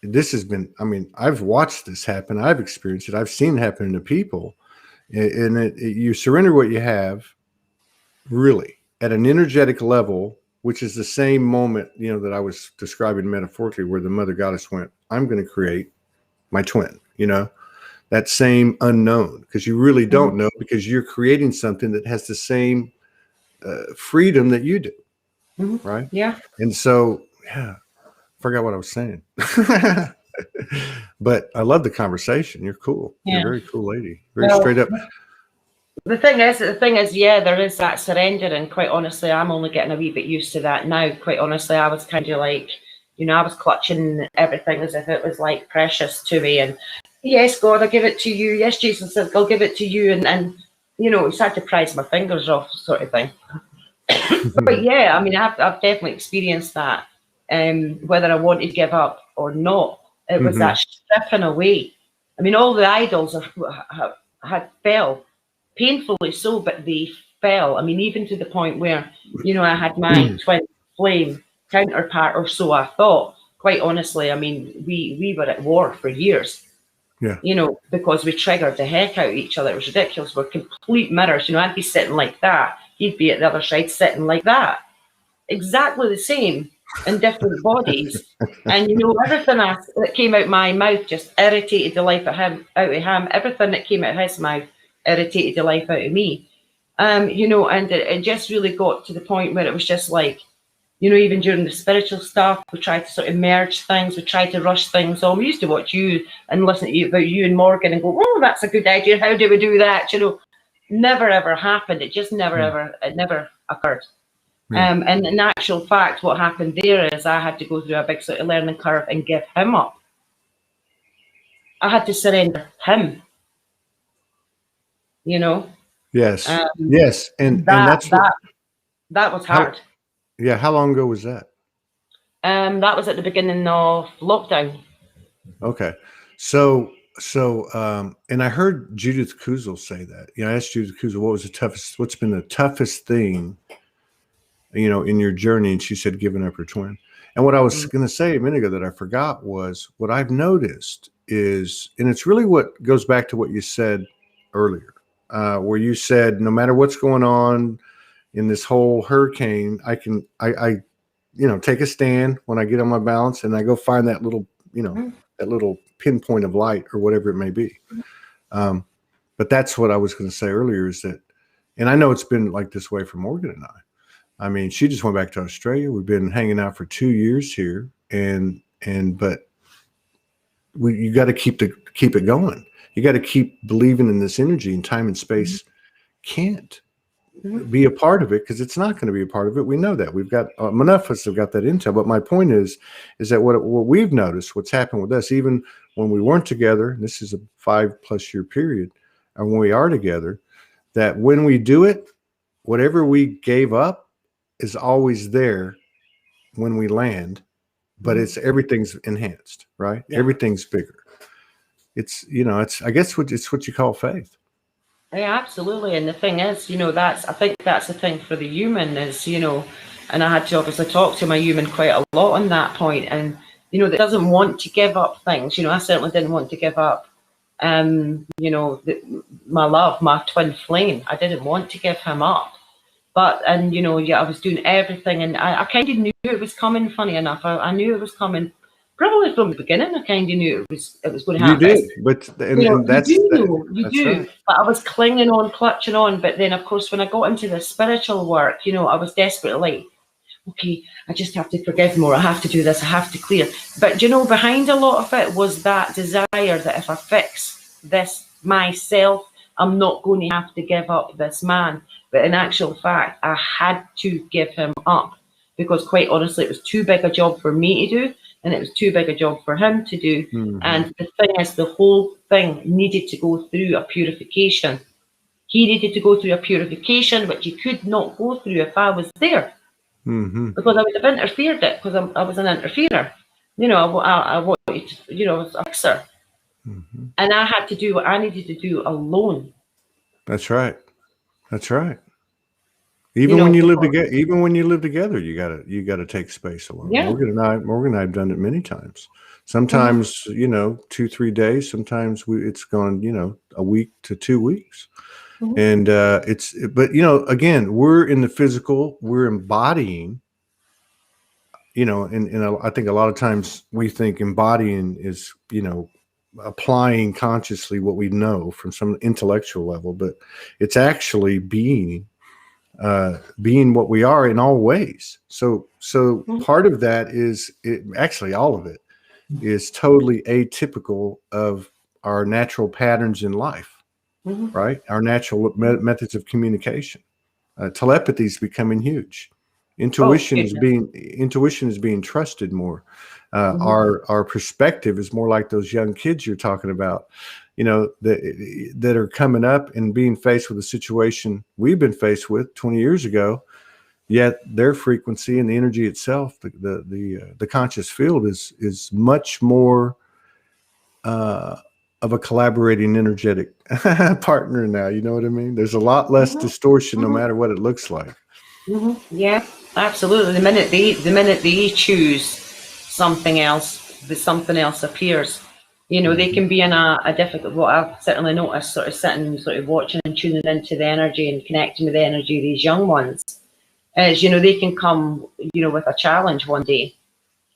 This has been. I mean, I've watched this happen. I've experienced it. I've seen it happen to people, and you surrender what you have, really, at an energetic level, which is the same moment that I was describing metaphorically, where the mother goddess went, "I'm going to create my twin." That same unknown, because you really don't know, because you're creating something that has the same freedom that you do, Hmm. right? Yeah. And so, yeah, forgot what I was saying. But I love the conversation. You're cool. You're a Yeah. very cool lady. Very straight Well, up. the thing is, yeah, there is that surrender, and quite honestly, I'm only getting a wee bit used to that now. Quite honestly, I was kind of like, I was clutching everything as if it was like precious to me, and yes, God, I'll give it to you. Yes, Jesus, I'll give it to you, and it's had to prise my fingers off, sort of thing. But yeah, I mean, I've definitely experienced that. Whether I wanted to give up or not, it was Hmm. that stripping away. I mean, all the idols had fell, painfully so, but they fell. I mean, even to the point where, I had my twin flame counterpart, or so I thought. Quite honestly, I mean, we were at war for years. Yeah. Because we triggered the heck out of each other. It was ridiculous. We're complete mirrors. I'd be sitting like that. He'd be at the other side sitting like that. Exactly the same in different bodies. And, everything that came out my mouth just irritated the life out of him. Everything that came out of his mouth irritated the life out of me. And it just really got to the point where it was just like, even during the spiritual stuff, we tried to sort of merge things. We tried to rush things on. We used to watch you and listen to you about you and Morgan and go, oh, that's a good idea. How do we do that? Never ever happened. It just it never occurred. Yeah. And in actual fact, what happened there is I had to go through a big sort of learning curve and give him up. I had to surrender him, Yes. um, Yes. And that that's what. that that was How? hard. Yeah. How long ago was that? That was at the beginning of lockdown. Okay. So, and I heard Judith Kuzel say that. I asked Judith Kuzel, what's been the toughest thing, in your journey? And she said, giving up her twin. And what I was going to say a minute ago that I forgot was what I've noticed is, and it's really what goes back to what you said earlier, where you said, no matter what's going on in this whole hurricane, I take a stand when I get on my balance and I go find that little, that little pinpoint of light or whatever it may be. But that's what I was going to say earlier is that, and I know it's been like this way for Morgan and I. I mean, she just went back to Australia. We've been hanging out for 2 years here, but you got to keep it going. You got to keep believing in this energy, and time and space can't be a part of it because it's not going to be a part of it. We know that. We've got enough of us have got that intel. But my point is that what we've noticed, what's happened with us, even when we weren't together, and this is a 5+ year period, and when we are together, that when we do it, whatever we gave up is always there when we land, but everything's enhanced, right? Yeah. Everything's bigger. It's I guess it's what you call faith. Yeah, absolutely. And the thing is, I think that's the thing for the human is, and I had to obviously talk to my human quite a lot on that point. And, that doesn't want to give up things. I certainly didn't want to give up, my love, my twin flame. I didn't want to give him up. But, and, I was doing everything, and I kind of knew it was coming, funny enough. I knew it was coming. Probably from the beginning, I kind of knew it was going to happen. You did, but and that's you do know, you that's do. right. But I was clinging on, clutching on. But then, of course, when I got into the spiritual work, I was desperately okay, I just have to forgive more. I have to do this. I have to clear. But, you know, behind a lot of it was that desire that if I fix this myself, I'm not going to have to give up this man. But in actual fact, I had to give him up because, quite honestly, it was too big a job for me to do, and it was too big a job for him to do. Mm-hmm. And the thing is, the whole thing needed to go through a purification. He needed to go through a purification, which he could not go through if I was there. Mm-hmm. Because I would have interfered it, because I was an interferer. You know, I wanted to, you know, I was a fixer. Mm-hmm. And I had to do what I needed to do alone. That's right. That's right. Even when you live together, you gotta take space alone. Yeah. Morgan and I have done it many times. Sometimes, you know, 2-3 days. Sometimes it's gone, you know, a week to 2 weeks. And but you know, again, we're in the physical, we're embodying, you know, and I think a lot of times we think embodying is, you know, applying consciously what we know from some intellectual level, but it's actually being what we are in all ways. So part of that is actually all of it is totally atypical of our natural patterns in life. Right? Our natural methods of communication. Telepathy is becoming huge. Intuition is being trusted more. Our perspective is more like those young kids you're talking about, you know, that are coming up and being faced with a situation we've been faced with 20 years ago. Yet their frequency and the energy itself, the conscious field is much more of a collaborating energetic partner now. You know what I mean? There's a lot less distortion, no matter what it looks like. Yeah, absolutely. The minute they choose something else, something else appears. You know, they can be in a difficult. What I've certainly noticed, sort of sitting, sort of watching and tuning into the energy and connecting with the energy of these young ones, is, you know, they can come, you know, with a challenge one day,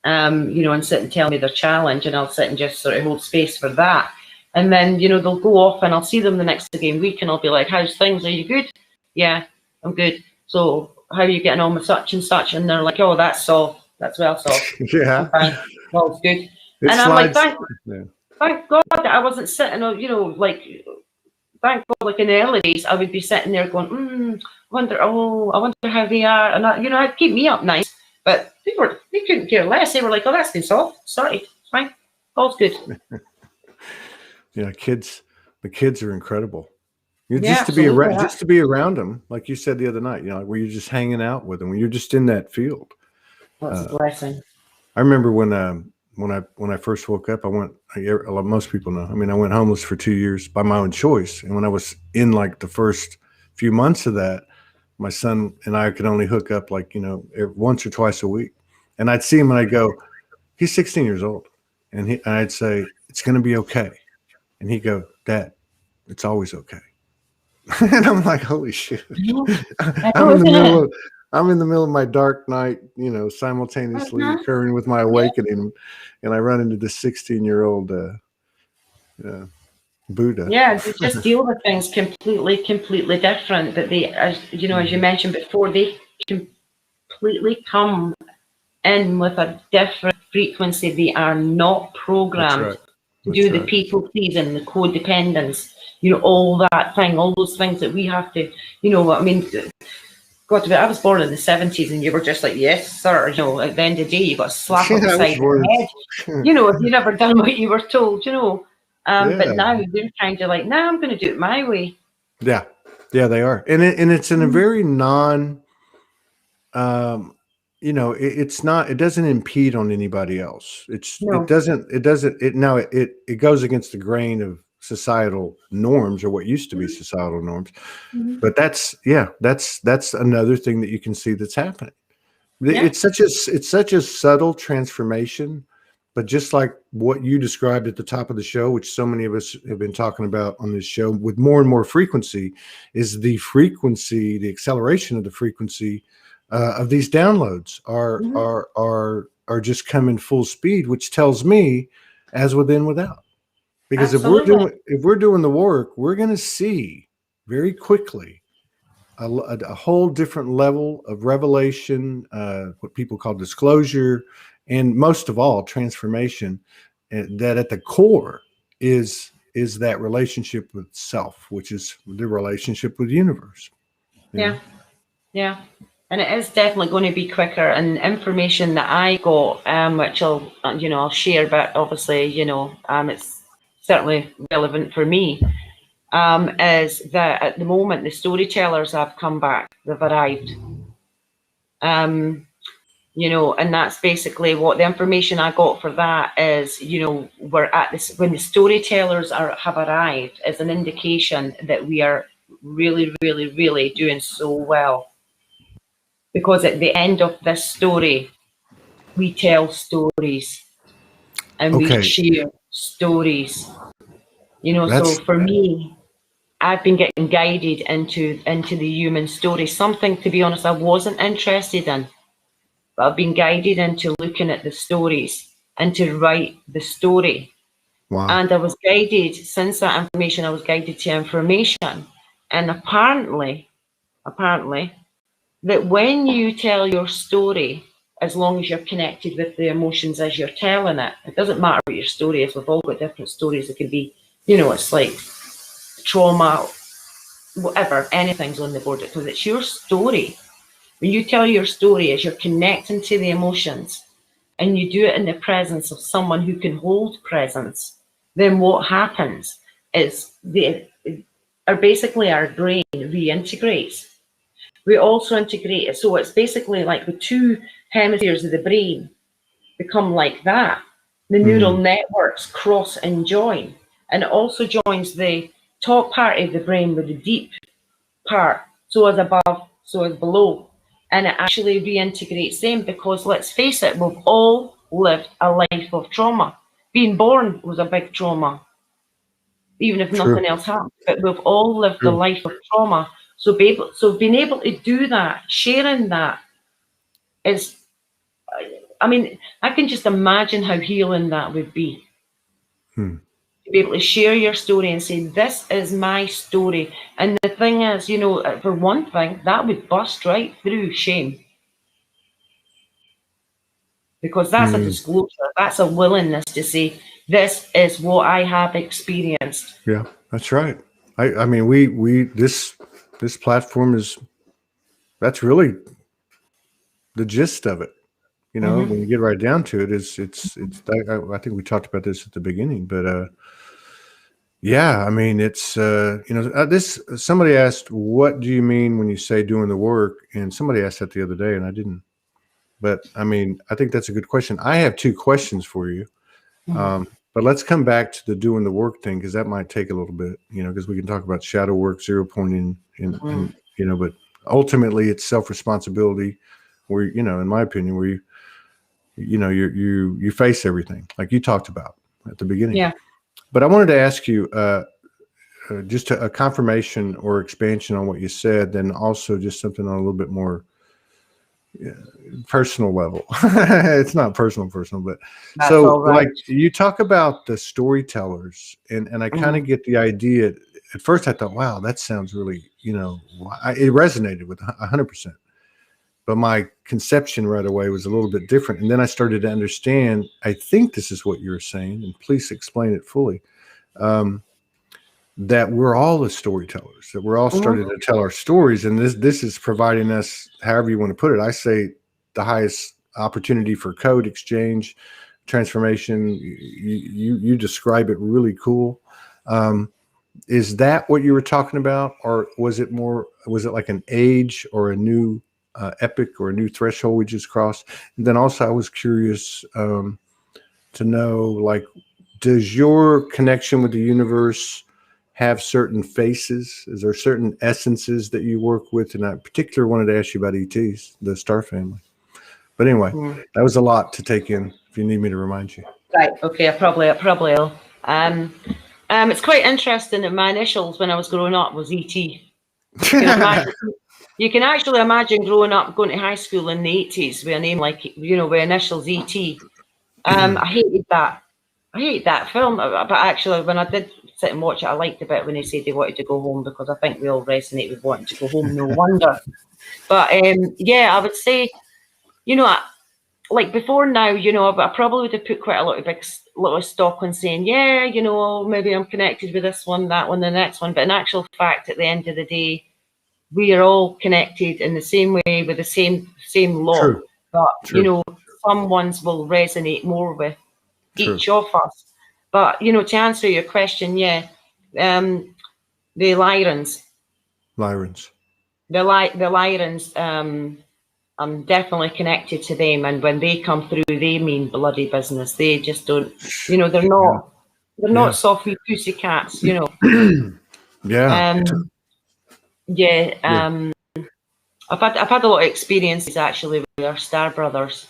you know, and sit and tell me their challenge, and I'll sit and just sort of hold space for that. And then, you know, they'll go off and I'll see them the next game week and I'll be like, how's things? Are you good? Yeah, I'm good. So how are you getting on with such and such? And they're like, oh, that's solved. That's well solved. Yeah. I'm fine. Well, it's good. And I'm like, thank God that I wasn't sitting, you know, like, thank God, like in the early days, I would be sitting there going, I wonder how they are. And, you know, it'd keep me up nice. But they couldn't care less. They were like, oh, that's been solved. Sorry. It's fine. All's good. Yeah, the kids are incredible. Yeah, just to be around them, like you said the other night, you know, where you're just hanging out with them, when you're just in that field. That's a blessing. I remember when I first woke up, most people know, I mean, I went homeless for 2 years by my own choice. And when I was in like the first few months of that, my son and I could only hook up like, you know, once or twice a week. And I'd see him and I'd go, he's 16 years old. And I'd say, it's going to be okay. And he'd go, Dad, it's always okay. And I'm like, holy shit. I'm in the middle of my dark night, you know, simultaneously occurring with my awakening. And I run into this 16-year-old Buddha. Yeah, they just deal with things completely different. But they, as you know, as you mentioned before, they completely come in with a different frequency. They are not programmed to do the people pleasing, the codependence, you know, all those things that we have to, you know, I mean, God, I was born in the 70s and you were just like, yes, sir. You know, at the end of the day, you got a slap on the side of the head. You know, if you never done what you were told, you know. But now they're kind of like, nah, I'm going to do it my way. Yeah, they are, and it's in a very you know, it doesn't impede on anybody else. It goes against the grain of societal norms, or what used to be societal norms. But that's another thing that you can see that's happening. It's such a subtle transformation. But just like what you described at the top of the show, which so many of us have been talking about on this show with more and more frequency, is the acceleration of the frequency of these downloads are just coming full speed, which tells me as within, without. Because if we're doing the work, we're going to see very quickly a whole different level of revelation, what people call disclosure, and most of all, transformation. That at the core is that relationship with self, which is the relationship with the universe. Yeah, yeah. And it is definitely going to be quicker. And information that I got, which I'll share, but obviously, it's certainly relevant for me, is that at the moment the storytellers have come back, they've arrived. And that's basically what the information I got for that is, we're at this, when the storytellers have arrived, is an indication that we are really, really, really doing so well. Because at the end of this story, we tell stories and we share stories. So for me, I've been getting guided into the human story, something, to be honest, I wasn't interested in. But I've been guided into looking at the stories and to write the story. Wow. And I was guided, since that information, I was guided to information. And apparently, that when you tell your story, as long as you're connected with the emotions as you're telling it, it doesn't matter what your story is. We've all got different stories. It could be, it's like trauma, whatever, anything's on the board, because it's your story. When you tell your story, as you're connecting to the emotions, and you do it in the presence of someone who can hold presence, then what happens is basically our brain reintegrates. We also integrate it. So it's basically like the two hemispheres of the brain become like that. The neural networks cross and join. And it also joins the top part of the brain with the deep part. So as above, so as below. And it actually reintegrates them, because let's face it, we've all lived a life of trauma. Being born was a big trauma, even if nothing else happened. But we've all lived a life of trauma. So being able to do that, sharing that is, I can just imagine how healing that would be. To be able to share your story and say, this is my story. And the thing is, for one thing, that would bust right through shame. Because that's a disclosure, that's a willingness to say, this is what I have experienced. Yeah, that's right. I mean, this platform that's really the gist of it. When you get right down to it, I think we talked about this at the beginning, but yeah, I mean, it's somebody asked, what do you mean when you say doing the work? And somebody asked that the other day, and I didn't. But I mean, I think that's a good question. I have two questions for you. But let's come back to the doing the work thing, because that might take a little bit, because we can talk about shadow work, 0 pointing, and but ultimately it's self-responsibility, where, in my opinion, where you face everything like you talked about at the beginning. Yeah. But I wanted to ask you just a confirmation or expansion on what you said, then also just something on a little bit more personal level. It's not personal, but that's so right. Like you talk about the storytellers, and I kind of get the idea. At first I thought, wow, that sounds really, it resonated with 100%. But my conception right away was a little bit different. And then I started to understand, I think this is what you were saying, and please explain it fully, that we're all the storytellers, that we're all starting to tell our stories. And this is providing us, however you want to put it, I say the highest opportunity for code exchange, transformation. You describe it really cool. Is that what you were talking about? Or was it like an age or a new epic or a new threshold we just crossed? And then also I was curious to know, like, does your connection with the universe have certain faces? Is there certain essences that you work with? And I particularly wanted to ask you about ETs, the star family. But anyway, that was a lot to take in, if you need me to remind you. Right, okay, I probably will. It's quite interesting that my initials when I was growing up was ET. You can actually imagine growing up, going to high school in the 80s with a name like, with initials ET. I hated that film, but actually when I did sit and watch it. I liked the bit when they said they wanted to go home, because I think we all resonate with wanting to go home. No wonder. But yeah, I would say, you know, like before now, you know, I probably would have put quite a lot of stock on saying, yeah, you know, maybe I'm connected with this one, that one, the next one. But in actual fact, at the end of the day, we are all connected in the same way with the same law. True. But True. you know, some ones will resonate more with True. each of us. But you know, to answer your question, yeah, the Lyrans, the Lyrans, I'm definitely connected to them, and when they come through, they mean bloody business. They just don't, you know, they're not softly pussy cats, you know. Yeah. I've had a lot of experiences actually with our Star Brothers.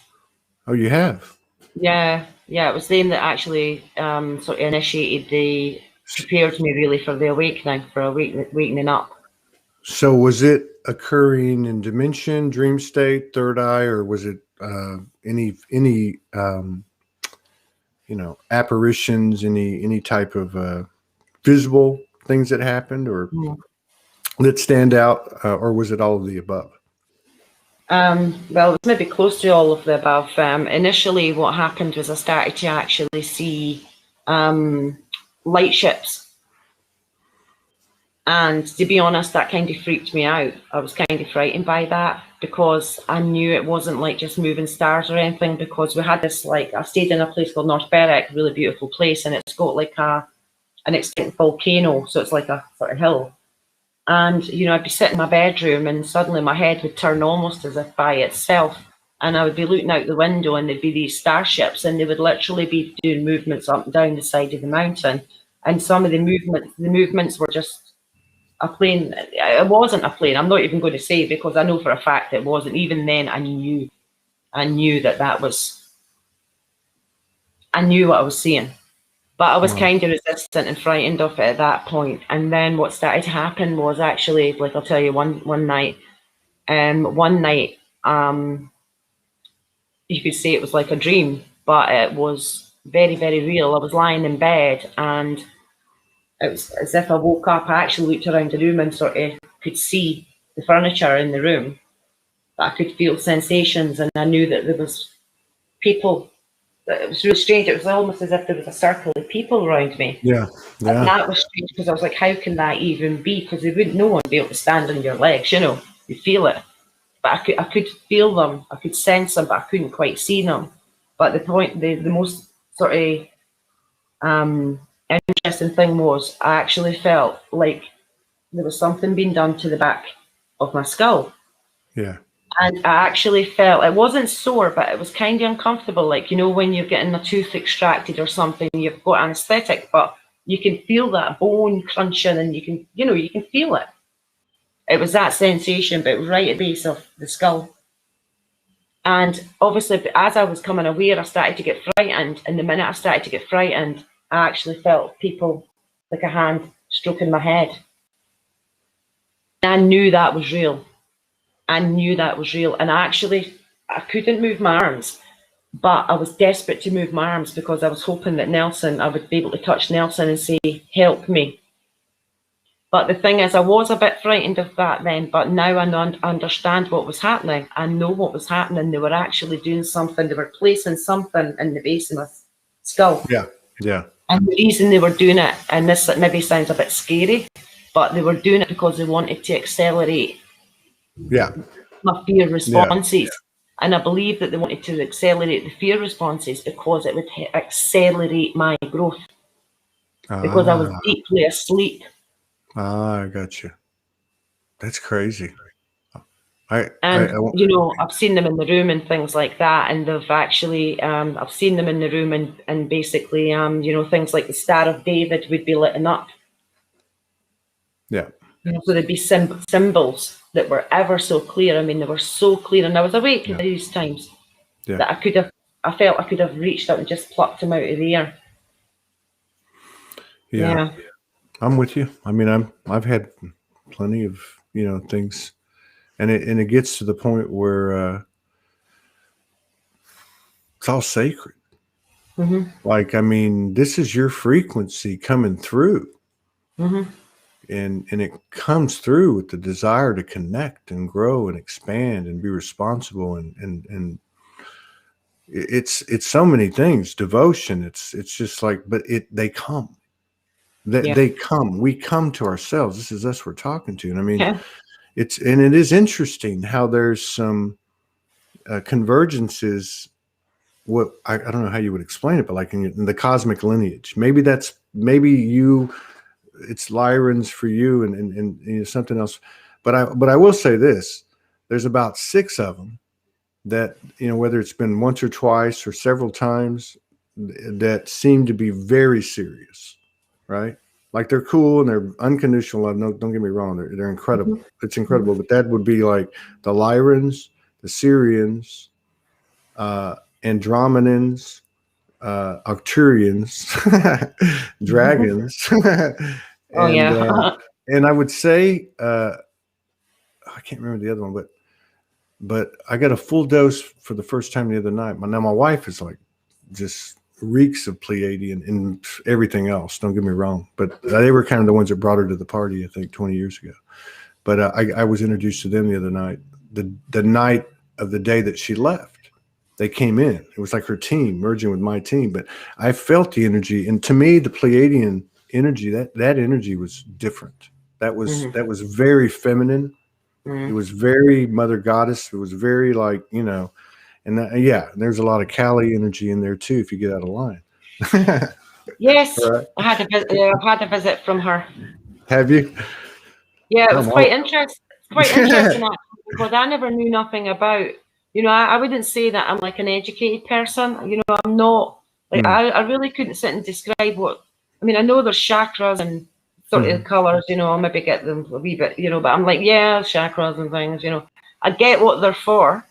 Oh, you have? Yeah, it was them that actually sort of initiated prepared me really for the awakening, for wakening up. So was it occurring in dimension, dream state, third eye, or was it any you know, apparitions, any type of visible things that happened or that stand out, or was it all of the above? Well, it's maybe close to all of the above. Initially, what happened was I started to actually see light ships. And to be honest, that kind of freaked me out. I was kind of frightened by that, because I knew it wasn't like just moving stars or anything, because we had this, like, I stayed in a place called North Berwick, really beautiful place, and it's got like an extinct volcano, so it's like a sort of hill. And, you know, I'd be sitting in my bedroom and suddenly my head would turn almost as if by itself. And I would be looking out the window and there'd be these starships and they would literally be doing movements up and down the side of the mountain. And some of the movements were just a plane. It wasn't a plane. I'm not even going to say, because I know for a fact it wasn't. Even then I knew that was, I knew what I was seeing. But I was kind of resistant and frightened of it at that point. And then what started to happen was actually, like I'll tell you, one night, you could say it was like a dream, but it was very, very real. I was lying in bed and it was as if I woke up. I actually looked around the room and sort of could see the furniture in the room. But I could feel sensations and I knew that there was people. It was really strange. It was almost as if there was a circle of people around me. Yeah. And that was strange, because I was like, how can that even be? Because no one would be able to stand on your legs, you know, you feel it. But I could feel them, I could sense them, but I couldn't quite see them. But the most sort of interesting thing was I actually felt like there was something being done to the back of my skull. Yeah. And I actually felt, it wasn't sore, but it was kind of uncomfortable. Like, you know, when you're getting a tooth extracted or something, you've got anesthetic, but you can feel that bone crunching and you can feel it. It was that sensation, but it was right at the base of the skull. And obviously, as I was coming aware, I started to get frightened. And the minute I started to get frightened, I actually felt people, like a hand stroking my head. And I knew that was real. And I couldn't move my arms, but I was desperate to move my arms because I was hoping that I would be able to touch Nelson and say, help me. But the thing is, I was a bit frightened of that then, but now I understand what was happening. I know what was happening. They were actually doing something. They were placing something in the base of my skull. Yeah, yeah. And the reason they were doing it, and this maybe sounds a bit scary, but they were doing it because they wanted to accelerate my fear responses. Yeah. And I believe that they wanted to accelerate the fear responses because it would accelerate my growth. Because I was deeply asleep. I got you. That's crazy. I've seen them in the room and things like that, and they've actually, I've seen them in the room and basically, things like the Star of David would be lit up. Yeah. So there'd be symbols that were ever so clear. I mean, they were so clear, and I was awake at these times that I felt I could have reached out and just plucked them out of the air. Yeah. I'm with you. I mean, I've had plenty of, things, and it gets to the point where it's all sacred. Mm-hmm. Like, I mean, this is your frequency coming through. Mm-hmm. And it comes through with the desire to connect and grow and expand and be responsible, and it's so many things. Devotion, it's just like, but they come. Yeah. They come. We come to ourselves. This is us we're talking to. And I mean, Yeah. it is interesting how there's some convergences. What I don't know how you would explain it, but like in the cosmic lineage, maybe it's Lyran's for you, and you know, something else. But I will say this: there's about 6 of them that, you know, whether it's been once or twice or several times, that seem to be very serious, right? Like they're cool and they're unconditional love. No, don't get me wrong, they're incredible. Mm-hmm. It's incredible. But that would be like the Lyrans, the Syrians, Andromedans, Arcturians, dragons, Oh and yeah. and I would say I can't remember the other one, but I got a full dose for the first time the other night. Now my wife is like just reeks of Pleiadian and everything else. Don't get me wrong, but they were kind of the ones that brought her to the party, I think 20 years ago. But I was introduced to them the other night, the night of the day that she left. They came in. It was like her team merging with my team. But I felt the energy, and to me, the Pleiadian energy, that energy was different. That was very feminine. It was very Mother Goddess. It was very like, you know, and yeah, there's a lot of Kali energy in there too if you get out of line. Yes, Right. I had a visit. Yeah, I've had a visit from her. Have you? Yeah, it was I'm quite all, interesting. Quite interesting actually, because I never knew nothing about. You know, I wouldn't say that I'm like an educated person. You know, I'm not. Like Mm, I really couldn't sit and describe what. I mean, I know there's chakras and sort of mhm. colours. You know, I'll maybe get them a wee bit. You know, but I'm like, yeah, chakras and things. You know, I get what they're for,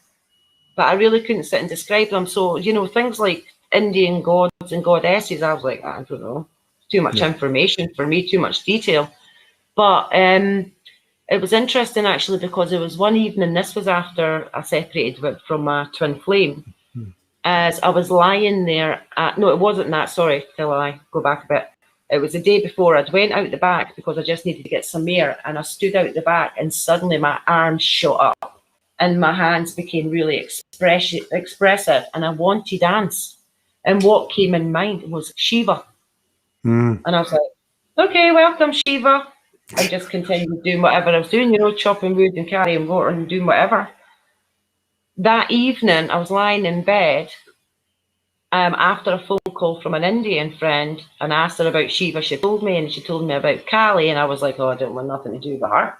but I really couldn't sit and describe them. So, you know, things like Indian gods and goddesses, I was like, I don't know, too much Yeah. information for me, too much detail. But it was interesting actually because it was one evening, this was after I separated from my twin flame, Mm. as I was lying there no, it wasn't that, sorry, till I go back a bit. It was the day before. I'd went out the back because I just needed to get some air, and I stood out the back and suddenly my arms shot up and my hands became really expressive and I wanted to dance. And what came in mind was Shiva. Mm. And I was like, okay, welcome, Shiva. And just continued doing whatever I was doing, you know, chopping wood and carrying water and doing whatever. That evening, I was lying in bed after a phone call from an Indian friend and I asked her about Shiva. She told me, and she told me about Kali. And I was like, oh, I don't want nothing to do with her.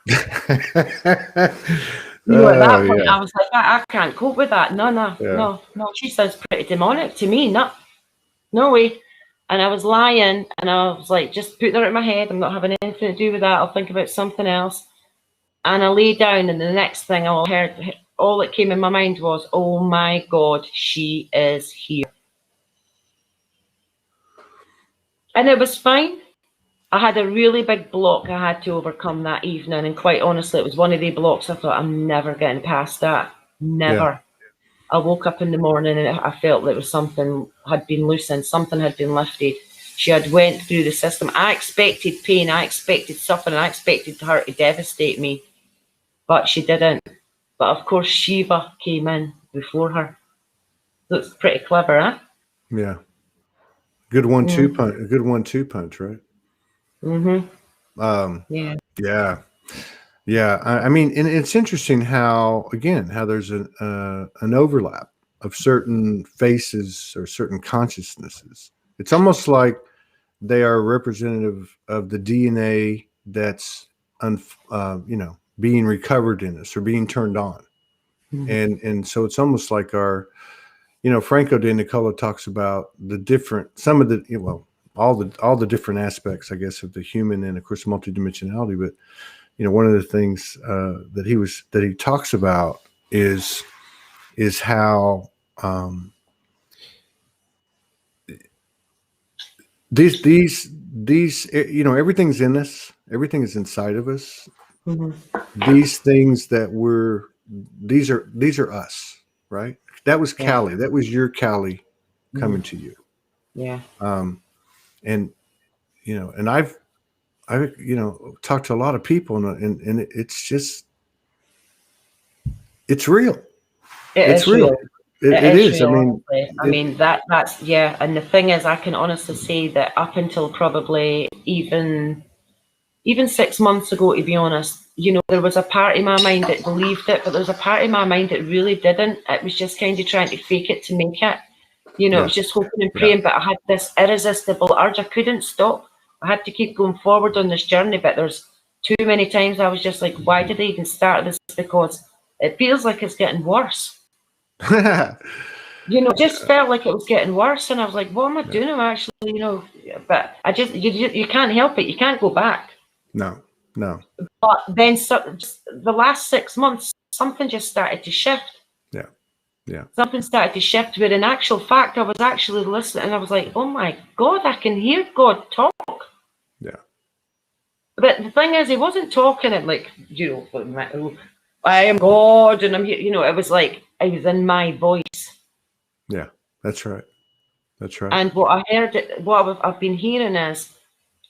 You know, at Oh that point, yeah. I was like, I can't cope with that. No, no, Yeah. no, no. She sounds pretty demonic to me. No, no way. And I was lying and I was like, just put that out of my head. I'm not having anything to do with that. I'll think about something else. And I lay down, and the next thing I heard, all that came in my mind was, oh my God, she is here. And it was fine. I had a really big block I had to overcome that evening. And quite honestly, it was one of the blocks I thought, I'm never getting past that. Yeah. Never. I woke up in the morning and I felt that was something had been loosened, something had been lifted. She had went through the system. I expected pain, I expected suffering, I expected her to devastate me, but she didn't. But of course, Shiva came in before her. So it's pretty clever, huh? Yeah. Good 1-2 Mm. punch. A good 1-2 punch, right? Mhm. Um, Yeah. yeah. Yeah. I mean, and it's interesting how, again, how there's an overlap of certain faces or certain consciousnesses. It's almost like they are representative of the DNA that's, you know, being recovered in us or being turned on. Mm. And so it's almost like our, you know, Franco de Nicola talks about the different, some of the, well, all the different aspects, I guess, of the human and of course multidimensionality. But you know, one of the things that he talks about is how these you know, everything's in us, everything is inside of us. Mhm. These things that these are us, right? That was Yeah. Kali. That was your Kali coming Mhm. to you. Yeah. Um, and you know, and talked to a lot of people, and it's real. It's is real. real. It It is is. I real, mean, honestly. I mean, that's, yeah. And the thing is, I can honestly say that up until probably even 6 months ago, to be honest, there was a part of my mind that believed it, but there was a part of my mind that really didn't. It was just kind of trying to fake it to make it. It was just hoping and praying, but I had this irresistible urge. I couldn't stop. I had to keep going forward on this journey, but there's too many times I was just like, why did I even start this? Because it feels like it's getting worse. It just felt like it was getting worse, and I was like, what am I doing? I'm actually, but you can't help it. You can't go back. No. But then the last 6 months, something just started to shift. Yeah. Something started to shift where in actual fact, I was actually listening and I was like, oh my God, I can hear God talk. Yeah. But the thing is, he wasn't talking it like, I am God and I'm here. It was like, I was in my voice. Yeah, that's right. That's right. And what I've been hearing is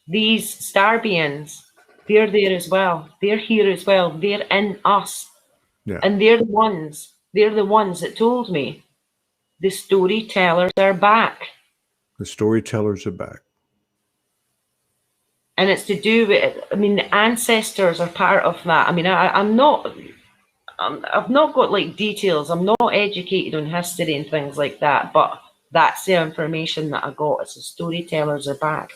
these star beings, they're there as well. They're here as well. They're in us. Yeah. And they're the ones that told me the storytellers are back. The storytellers are back. And it's to do with, the ancestors are part of that. I've not got like details. I'm not educated on history and things like that, but that's the information that I got. It's the storytellers are back.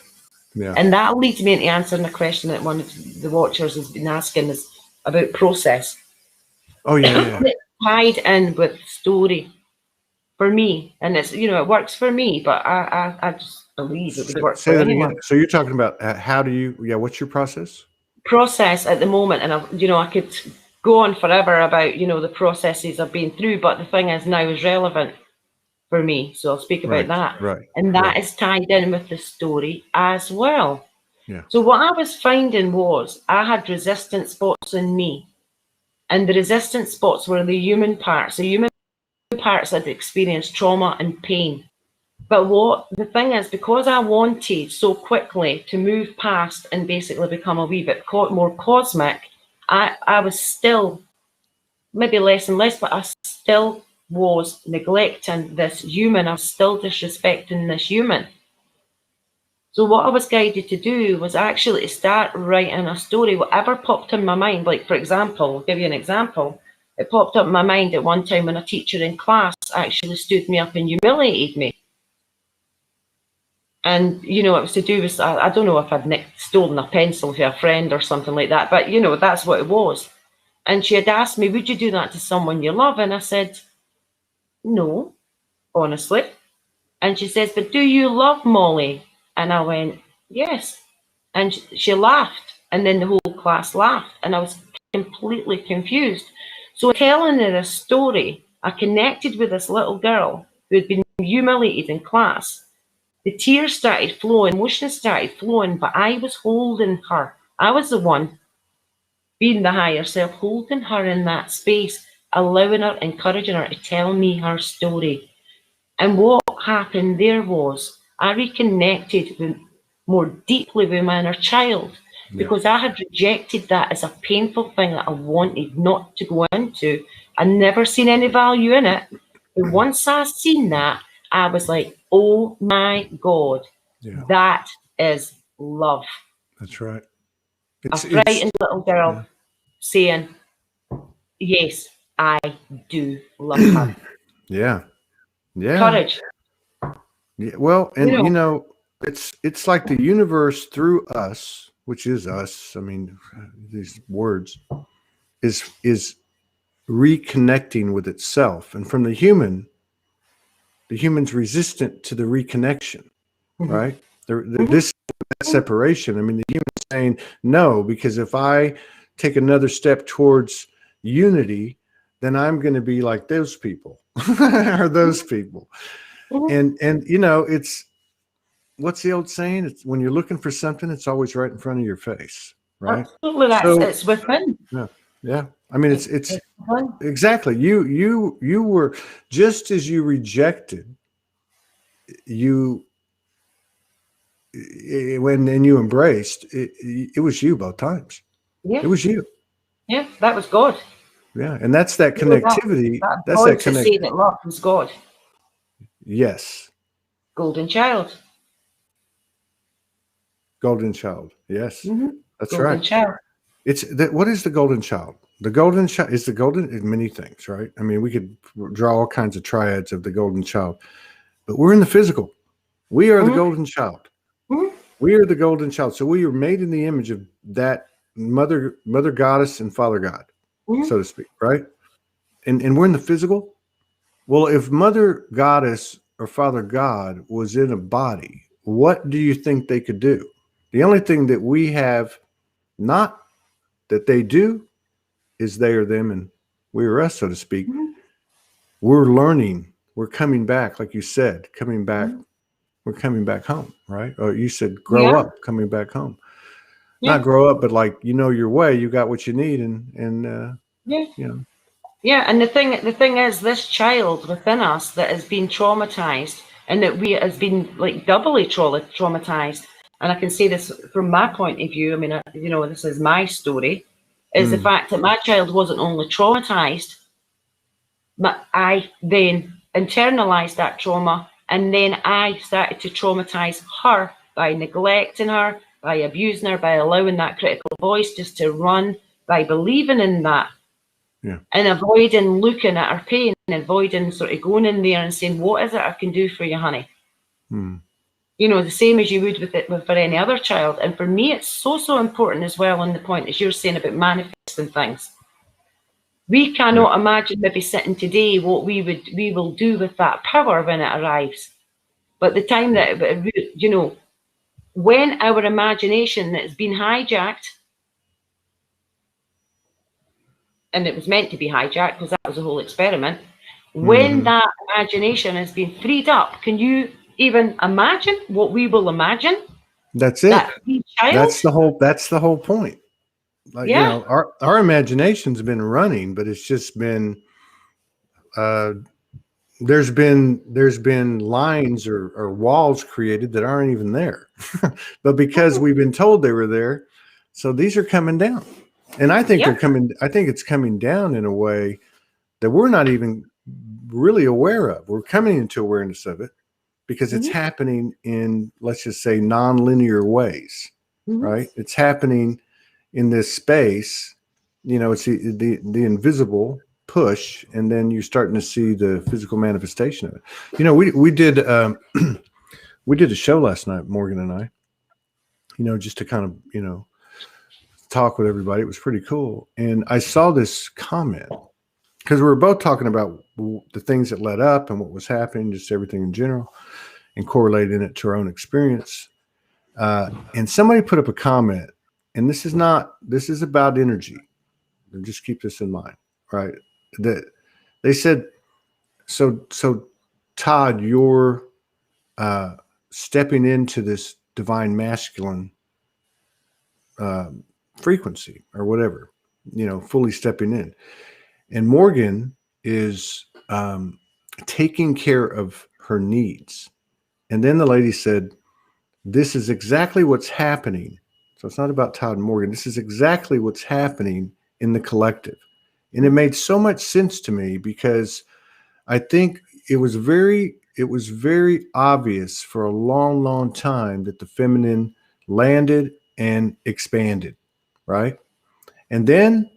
Yeah. And that leads me into answering the question that one of the watchers has been asking is about process. Oh, yeah. It's tied in with story for me. And it's, it works for me, but I just believe it would work for anyone. So you're talking about what's your process? Process at the moment, and I could go on forever about the processes I've been through, but the thing is now is relevant for me, so I'll speak about that. Right. And that is tied in with the story as well. Yeah. So what I was finding was I had resistant spots in me, and the resistant spots were the human parts. The human parts had experienced trauma and pain. But what the thing is, because I wanted so quickly to move past and basically become a wee bit more cosmic, I was still, maybe less and less, but I still was neglecting this human. I was still disrespecting this human. So what I was guided to do was actually to start writing a story, whatever popped in my mind. Like, for example, I'll give you an example. It popped up in my mind at one time when a teacher in class actually stood me up and humiliated me. And, it was to do with, I don't know if I'd stolen a pencil for a friend or something like that, but, that's what it was. And she had asked me, would you do that to someone you love? And I said, no, honestly. And she says, but do you love Molly? And I went, yes. And she laughed. And then the whole class laughed. And I was completely confused. So telling her this story, I connected with this little girl who had been humiliated in class. The tears started flowing, emotions started flowing, but I was holding her. I was the one, being the higher self, holding her in that space, allowing her, encouraging her to tell me her story. And what happened there was I reconnected more deeply with my inner child, because I had rejected that as a painful thing that I wanted not to go into. I'd never seen any value in it. But once I seen that, I was like, oh my God, that is love. That's right. A frightened little girl saying, yes, I do love her. Yeah. Courage. Yeah. Well, and it's like the universe through us, which is us. I mean, these words is reconnecting with itself, and from the human's resistant to the reconnection, right? This separation. I mean, the human's saying no, because if I take another step towards unity, then I'm going to be like those people or those people. And it's, what's the old saying? It's when you're looking for something, it's always right in front of your face, right? Absolutely, it's within. Yeah. I mean, it's exactly. You were, just as you rejected, you when you embraced it was you both times. Yeah. It was you. Yeah. That was God. Yeah. And that's that You know, connectivity. that That's that voice that connect. said that love was God. Yes. Golden child. Golden child. Yes. That's Golden right. child. It's that. What is the golden child? The golden child is the golden in many things, right? I mean, we could draw all kinds of triads of the golden child, but we're in the physical. We are the golden child. We are the golden child. So we are made in the image of that mother goddess and father God, so to speak, right? And we're in the physical. Well, if mother goddess or father God was in a body, what do you think they could do? The only thing that we have not that they do is they or them and we or us, so to speak. We're learning. We're coming back, like you said, coming back. We're coming back home, right? Or you said grow up, coming back home. Yeah. Not grow up, but like you know your way. You got what you need, and Yeah. you know. Yeah, and the thing is, this child within us that has been traumatized, and that we has been like doubly traumatized. And I can say this from my point of view. I mean, you know, this is my story. Is the fact that my child wasn't only traumatized, but I then internalized that trauma, and then I started to traumatize her by neglecting her, by abusing her, by allowing that critical voice just to run, by believing in that. Yeah. And avoiding looking at her pain, and avoiding sort of going in there and saying, what is it I can do for you, honey? You know, the same as you would with for any other child. And for me, it's so important as well on the point as you're saying about manifesting things. We cannot imagine maybe sitting today what we will do with that power when it arrives. But the time that, you know, when our imagination that's been hijacked, and it was meant to be hijacked because that was a whole experiment. When that imagination has been freed up, can you even imagine what we will imagine? That's it. That's the whole point. Like you know, our imagination's been running, but it's just been there's been lines or walls created that aren't even there. But because we've been told they were there, so these are coming down. And I think they're coming. I think it's coming down in a way that we're not even really aware of. We're coming into awareness of it because it's happening in, let's just say, non-linear ways, right? It's happening in this space. You know, it's the invisible push, and then you're starting to see the physical manifestation of it. You know, we did we did a show last night, Morgan and I. You know, just to kind of talk with everybody. It was pretty cool. And I saw this comment because we were both talking about the things that led up and what was happening, just everything in general, and correlating it to our own experience. And somebody put up a comment, and this is about energy. And just keep this in mind, right? That they said, so Todd, you're stepping into this divine masculine frequency or whatever, fully stepping in. And Morgan is taking care of her needs. And then the lady said, this is exactly what's happening. So it's not about Todd and Morgan. This is exactly what's happening in the collective. And it made so much sense to me because I think it was very obvious for a long, long time that the feminine landed and expanded. Right. And then,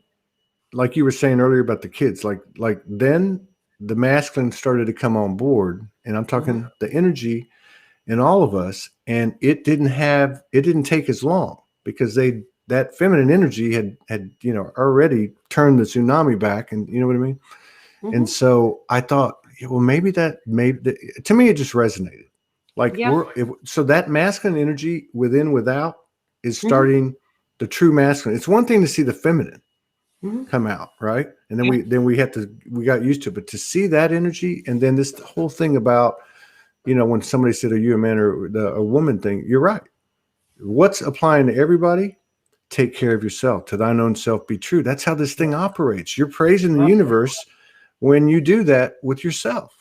like you were saying earlier about the kids, like then the masculine started to come on board, and I'm talking the energy in all of us. And it didn't take as long because that feminine energy had already turned the tsunami back, and you know what I mean? And so I thought, well, maybe to me, it just resonated. Like so that masculine energy without is starting the true masculine. It's one thing to see the feminine come out, right? And then we got used to it. But to see that energy, and then this whole thing about, when somebody said, are you a man or a woman thing, you're right. What's applying to everybody? Take care of yourself. To thine own self be true. That's how this thing operates. You're praising the universe when you do that with yourself.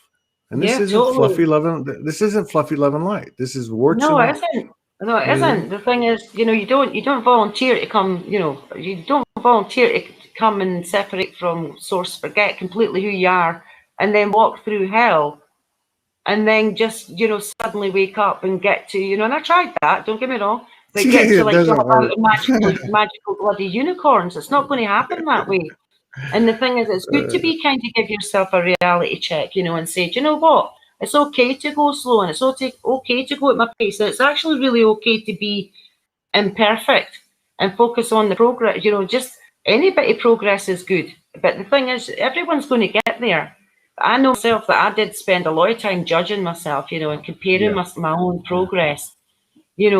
And this isn't fluffy love. This isn't fluffy love and light. This is warts and all. No, it What is it? isn't. The thing is, you don't volunteer to come, you don't volunteer to come and separate from source, forget completely who you are, and then walk through hell, and then just, suddenly wake up and get to, and I tried that, don't get me wrong, but get Yeah, to it like doesn't jump out work. of magical bloody unicorns. It's not going to happen that way. And the thing is, it's good to be kind of give yourself a reality check, and say, do you know what? It's okay to go slow, and it's okay to go at my pace. And it's actually really okay to be imperfect and focus on the progress. Just any bit of progress is good. But the thing is, everyone's going to get there. I know myself that I did spend a lot of time judging myself, and comparing Yeah. my own progress. When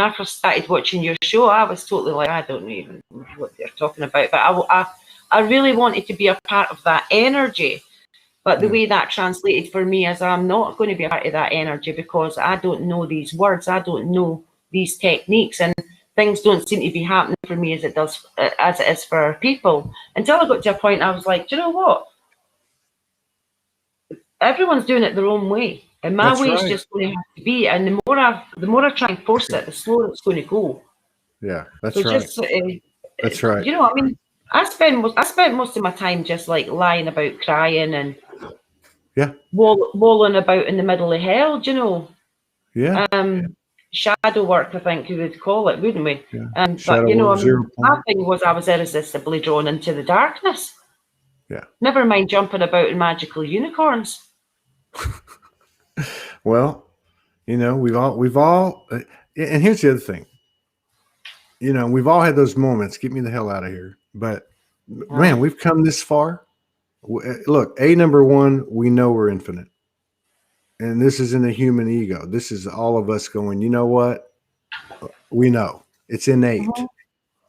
I first started watching your show, I was totally like, I don't even know what they're talking about. But I really wanted to be a part of that energy. But the Yeah. way that translated for me is I'm not going to be a part of that energy because I don't know these words. I don't know these techniques, and things don't seem to be happening for me as it is for people. Until I got to a point, I was like, do you know what? Everyone's doing it their own way, and my That's way is right. just going to have to be. And the more I try and force it, the slower it's going to go. Yeah, So that's right. just, That's right. I mean, I spent most of my time just like lying about, crying, and Yeah. walling about in the middle of hell. Yeah. Shadow work, I think we would call it, wouldn't we? Yeah. But Shadow work, zero my point. thing was I was irresistibly drawn into the darkness. Yeah. Never mind jumping about in magical unicorns. Well, we've all, and here's the other thing. We've all had those moments. Get me the hell out of here. But man, we've come this far. Look, number one, we know we're infinite. And this isn't a human ego. This is all of us going, you know what? We know it's innate.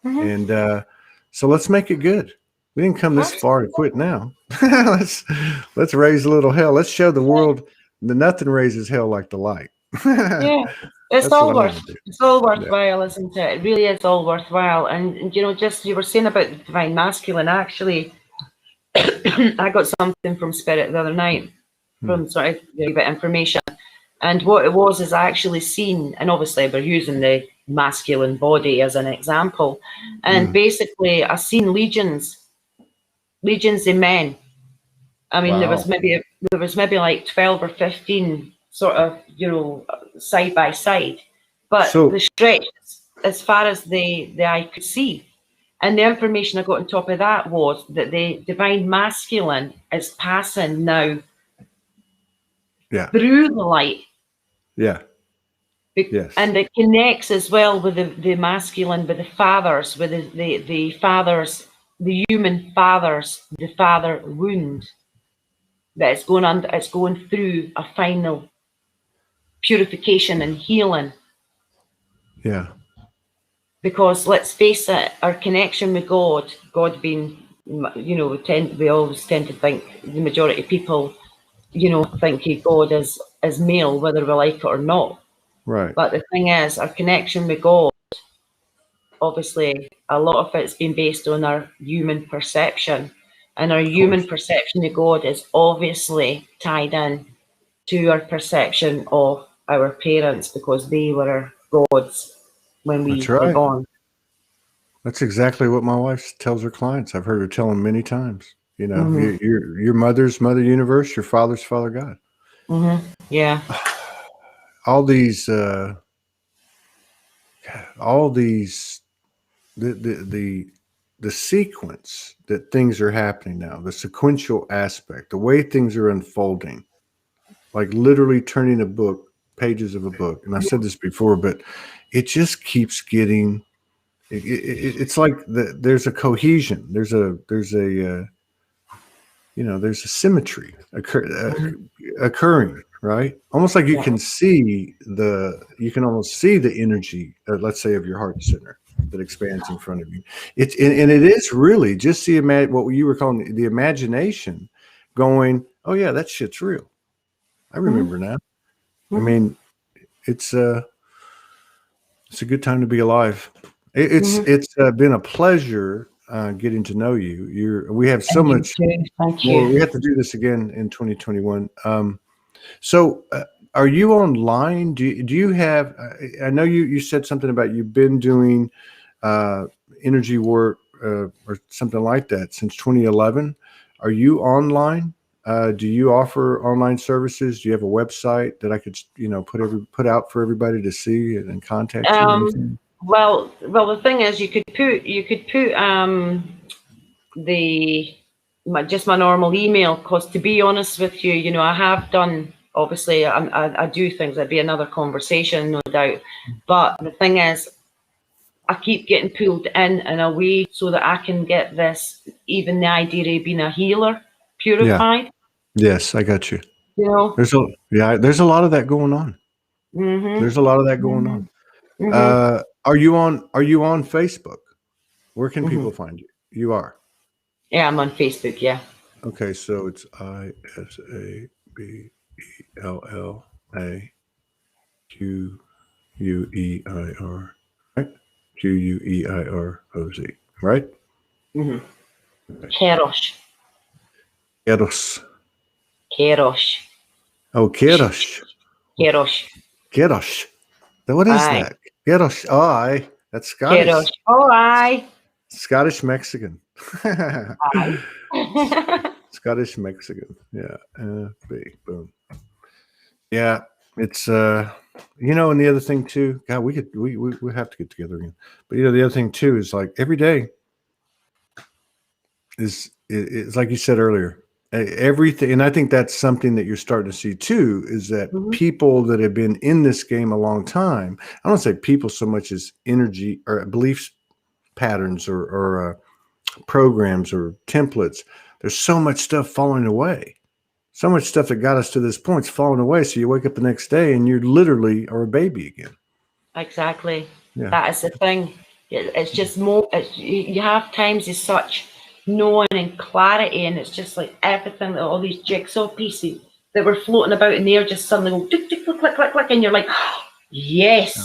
Mm-hmm. And so let's make it good. We didn't come this far to quit now. let's raise a little hell. Let's show the world that nothing raises hell like the light. Yeah, it's That's what all I want to do. it's all Yeah. worthwhile, isn't it? It really is all worthwhile. And just you were saying about the divine masculine. Actually, I got something from Spirit the other night from sort of a bit of information. And what it was is I actually seen, and obviously we're using the masculine body as an example, and basically I seen legions of men. I mean, Wow. there was maybe like 12 or 15 sort of, side by side, but So the stretch as far as the eye could see. And the information I got on top of that was that the divine masculine is passing now yeah. through the light. Yeah. Yes. And it connects as well with the masculine, with the fathers, with the fathers, the human fathers, the father wound that it's going through a final purification and healing. Yeah. Because let's face it, our connection with God being, we always tend to think, the majority of people, think of God as male, whether we like it or not. Right. But the thing is, our connection with God, obviously, a lot of it's been based on our human perception. And our human perception of God is obviously tied in to our perception of our parents because they were our gods when we That's were right. born. That's exactly what my wife tells her clients. I've heard her tell them many times. Mhm. Your mother's mother universe, your father's father God. Yeah. All these, the sequence that things are happening now, the sequential aspect, the way things are unfolding, like literally turning a book, pages of a book. And I've said this before, but it just keeps getting. It's like there's a cohesion. There's a symmetry occurring, right? Almost like you can almost see the energy, let's say, of your heart center that expands in front of you. And it is really just what you were calling the imagination going, oh yeah, that shit's real. I remember now. I mean, it's a good time to be alive. It's been a pleasure getting to know you. We have so much Thank more. you. We have to do this again in 2021. So Are you online? Do you have? I know you said something about you've been doing energy work or something like that since 2011. Are you online? Do you offer online services? Do you have a website that I could, put out for everybody to see and contact you or anything? Well, the thing is, you could put just my normal email, because to be honest with you, I have done, obviously I do things, that'd be another conversation, no doubt, but the thing is, I keep getting pulled in and away so that I can get this, even the idea of being a healer, purified. Yes, I got you. There's There's a lot of that going on. There's a lot of that going on. Are you on Facebook? Where can people find you? You are. Yeah, I'm on Facebook. Yeah. Okay, so it's ISABELLAQUEIR, right? QUEIROZ, right? Queiroz. Queiroz. Queiroz. Oh, Queiroz. Queiroz. Queiroz. What is Aye. that? Queiroz. Oh, aye. That's Scottish. Queiroz. Oh, aye. Scottish Mexican. Aye. Scottish Mexican. Yeah. Boom. Yeah. It's and the other thing too, God, we have to get together again. But the other thing too is like every day is it's like you said earlier, everything, and I think that's something that you're starting to see too, is that people that have been in this game a long time, I don't say people so much as energy or beliefs patterns or programs or templates. There's so much stuff falling away. So much stuff that got us to this point is falling away. So you wake up the next day and you literally are a baby again. Exactly. Yeah. That is the thing. It's just more. You have times of such knowing and clarity, and it's just like everything, all these jigsaw pieces that were floating about in the air just suddenly go tick, tick, click, click, click, click, and you're like, oh, yes. Yeah.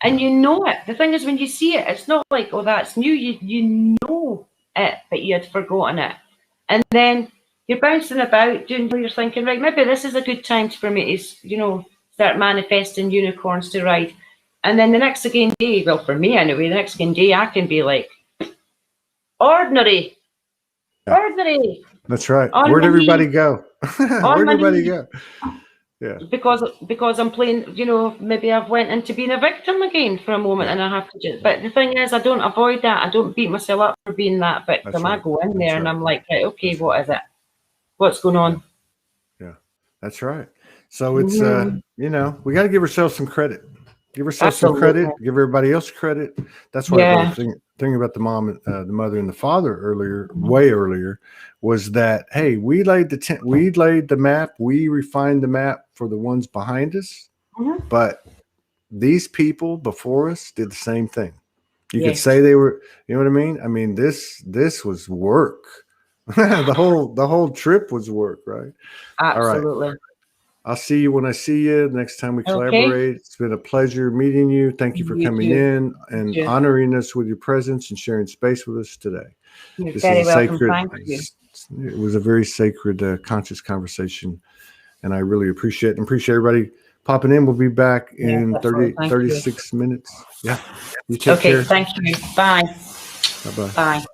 And you know it. The thing is, when you see it, it's not like, oh, that's new. You know it, but you had forgotten it. And then you're bouncing about doing what you're thinking, right, maybe this is a good time for me to, start manifesting unicorns to ride. And then the next again day, well, for me anyway, the next again day, I can be like, ordinary. Yeah. Ordinary. That's right. Where'd everybody go? Where'd everybody go? Yeah. Because I'm playing, maybe I've went into being a victim again for a moment, and I have to just. But the thing is, I don't avoid that. I don't beat myself up for being that victim. Right. I go in there and I'm like, right, okay, what is it? What's going on? Yeah, that's right. So it's we got to give ourselves some credit. Give ourselves some credit. Give everybody else credit. That's why I was thinking about the mom, the mother, and the father earlier, way earlier, was that hey, we laid the map, we refined the map for the ones behind us, but these people before us did the same thing. You could say they were, you know what I mean? I mean, this was work. the whole trip was work, right? Absolutely. All right. I'll see you when I see you next time we collaborate. It's been a pleasure meeting you. Thank you for coming in and honoring us with your presence and sharing space with us today. You're very welcome. Thank you. It was a very sacred, conscious conversation, and I really appreciate it and appreciate everybody popping in. We'll be back in 36 minutes. Yeah. You take care. Thank you. Bye. Bye-bye. Bye.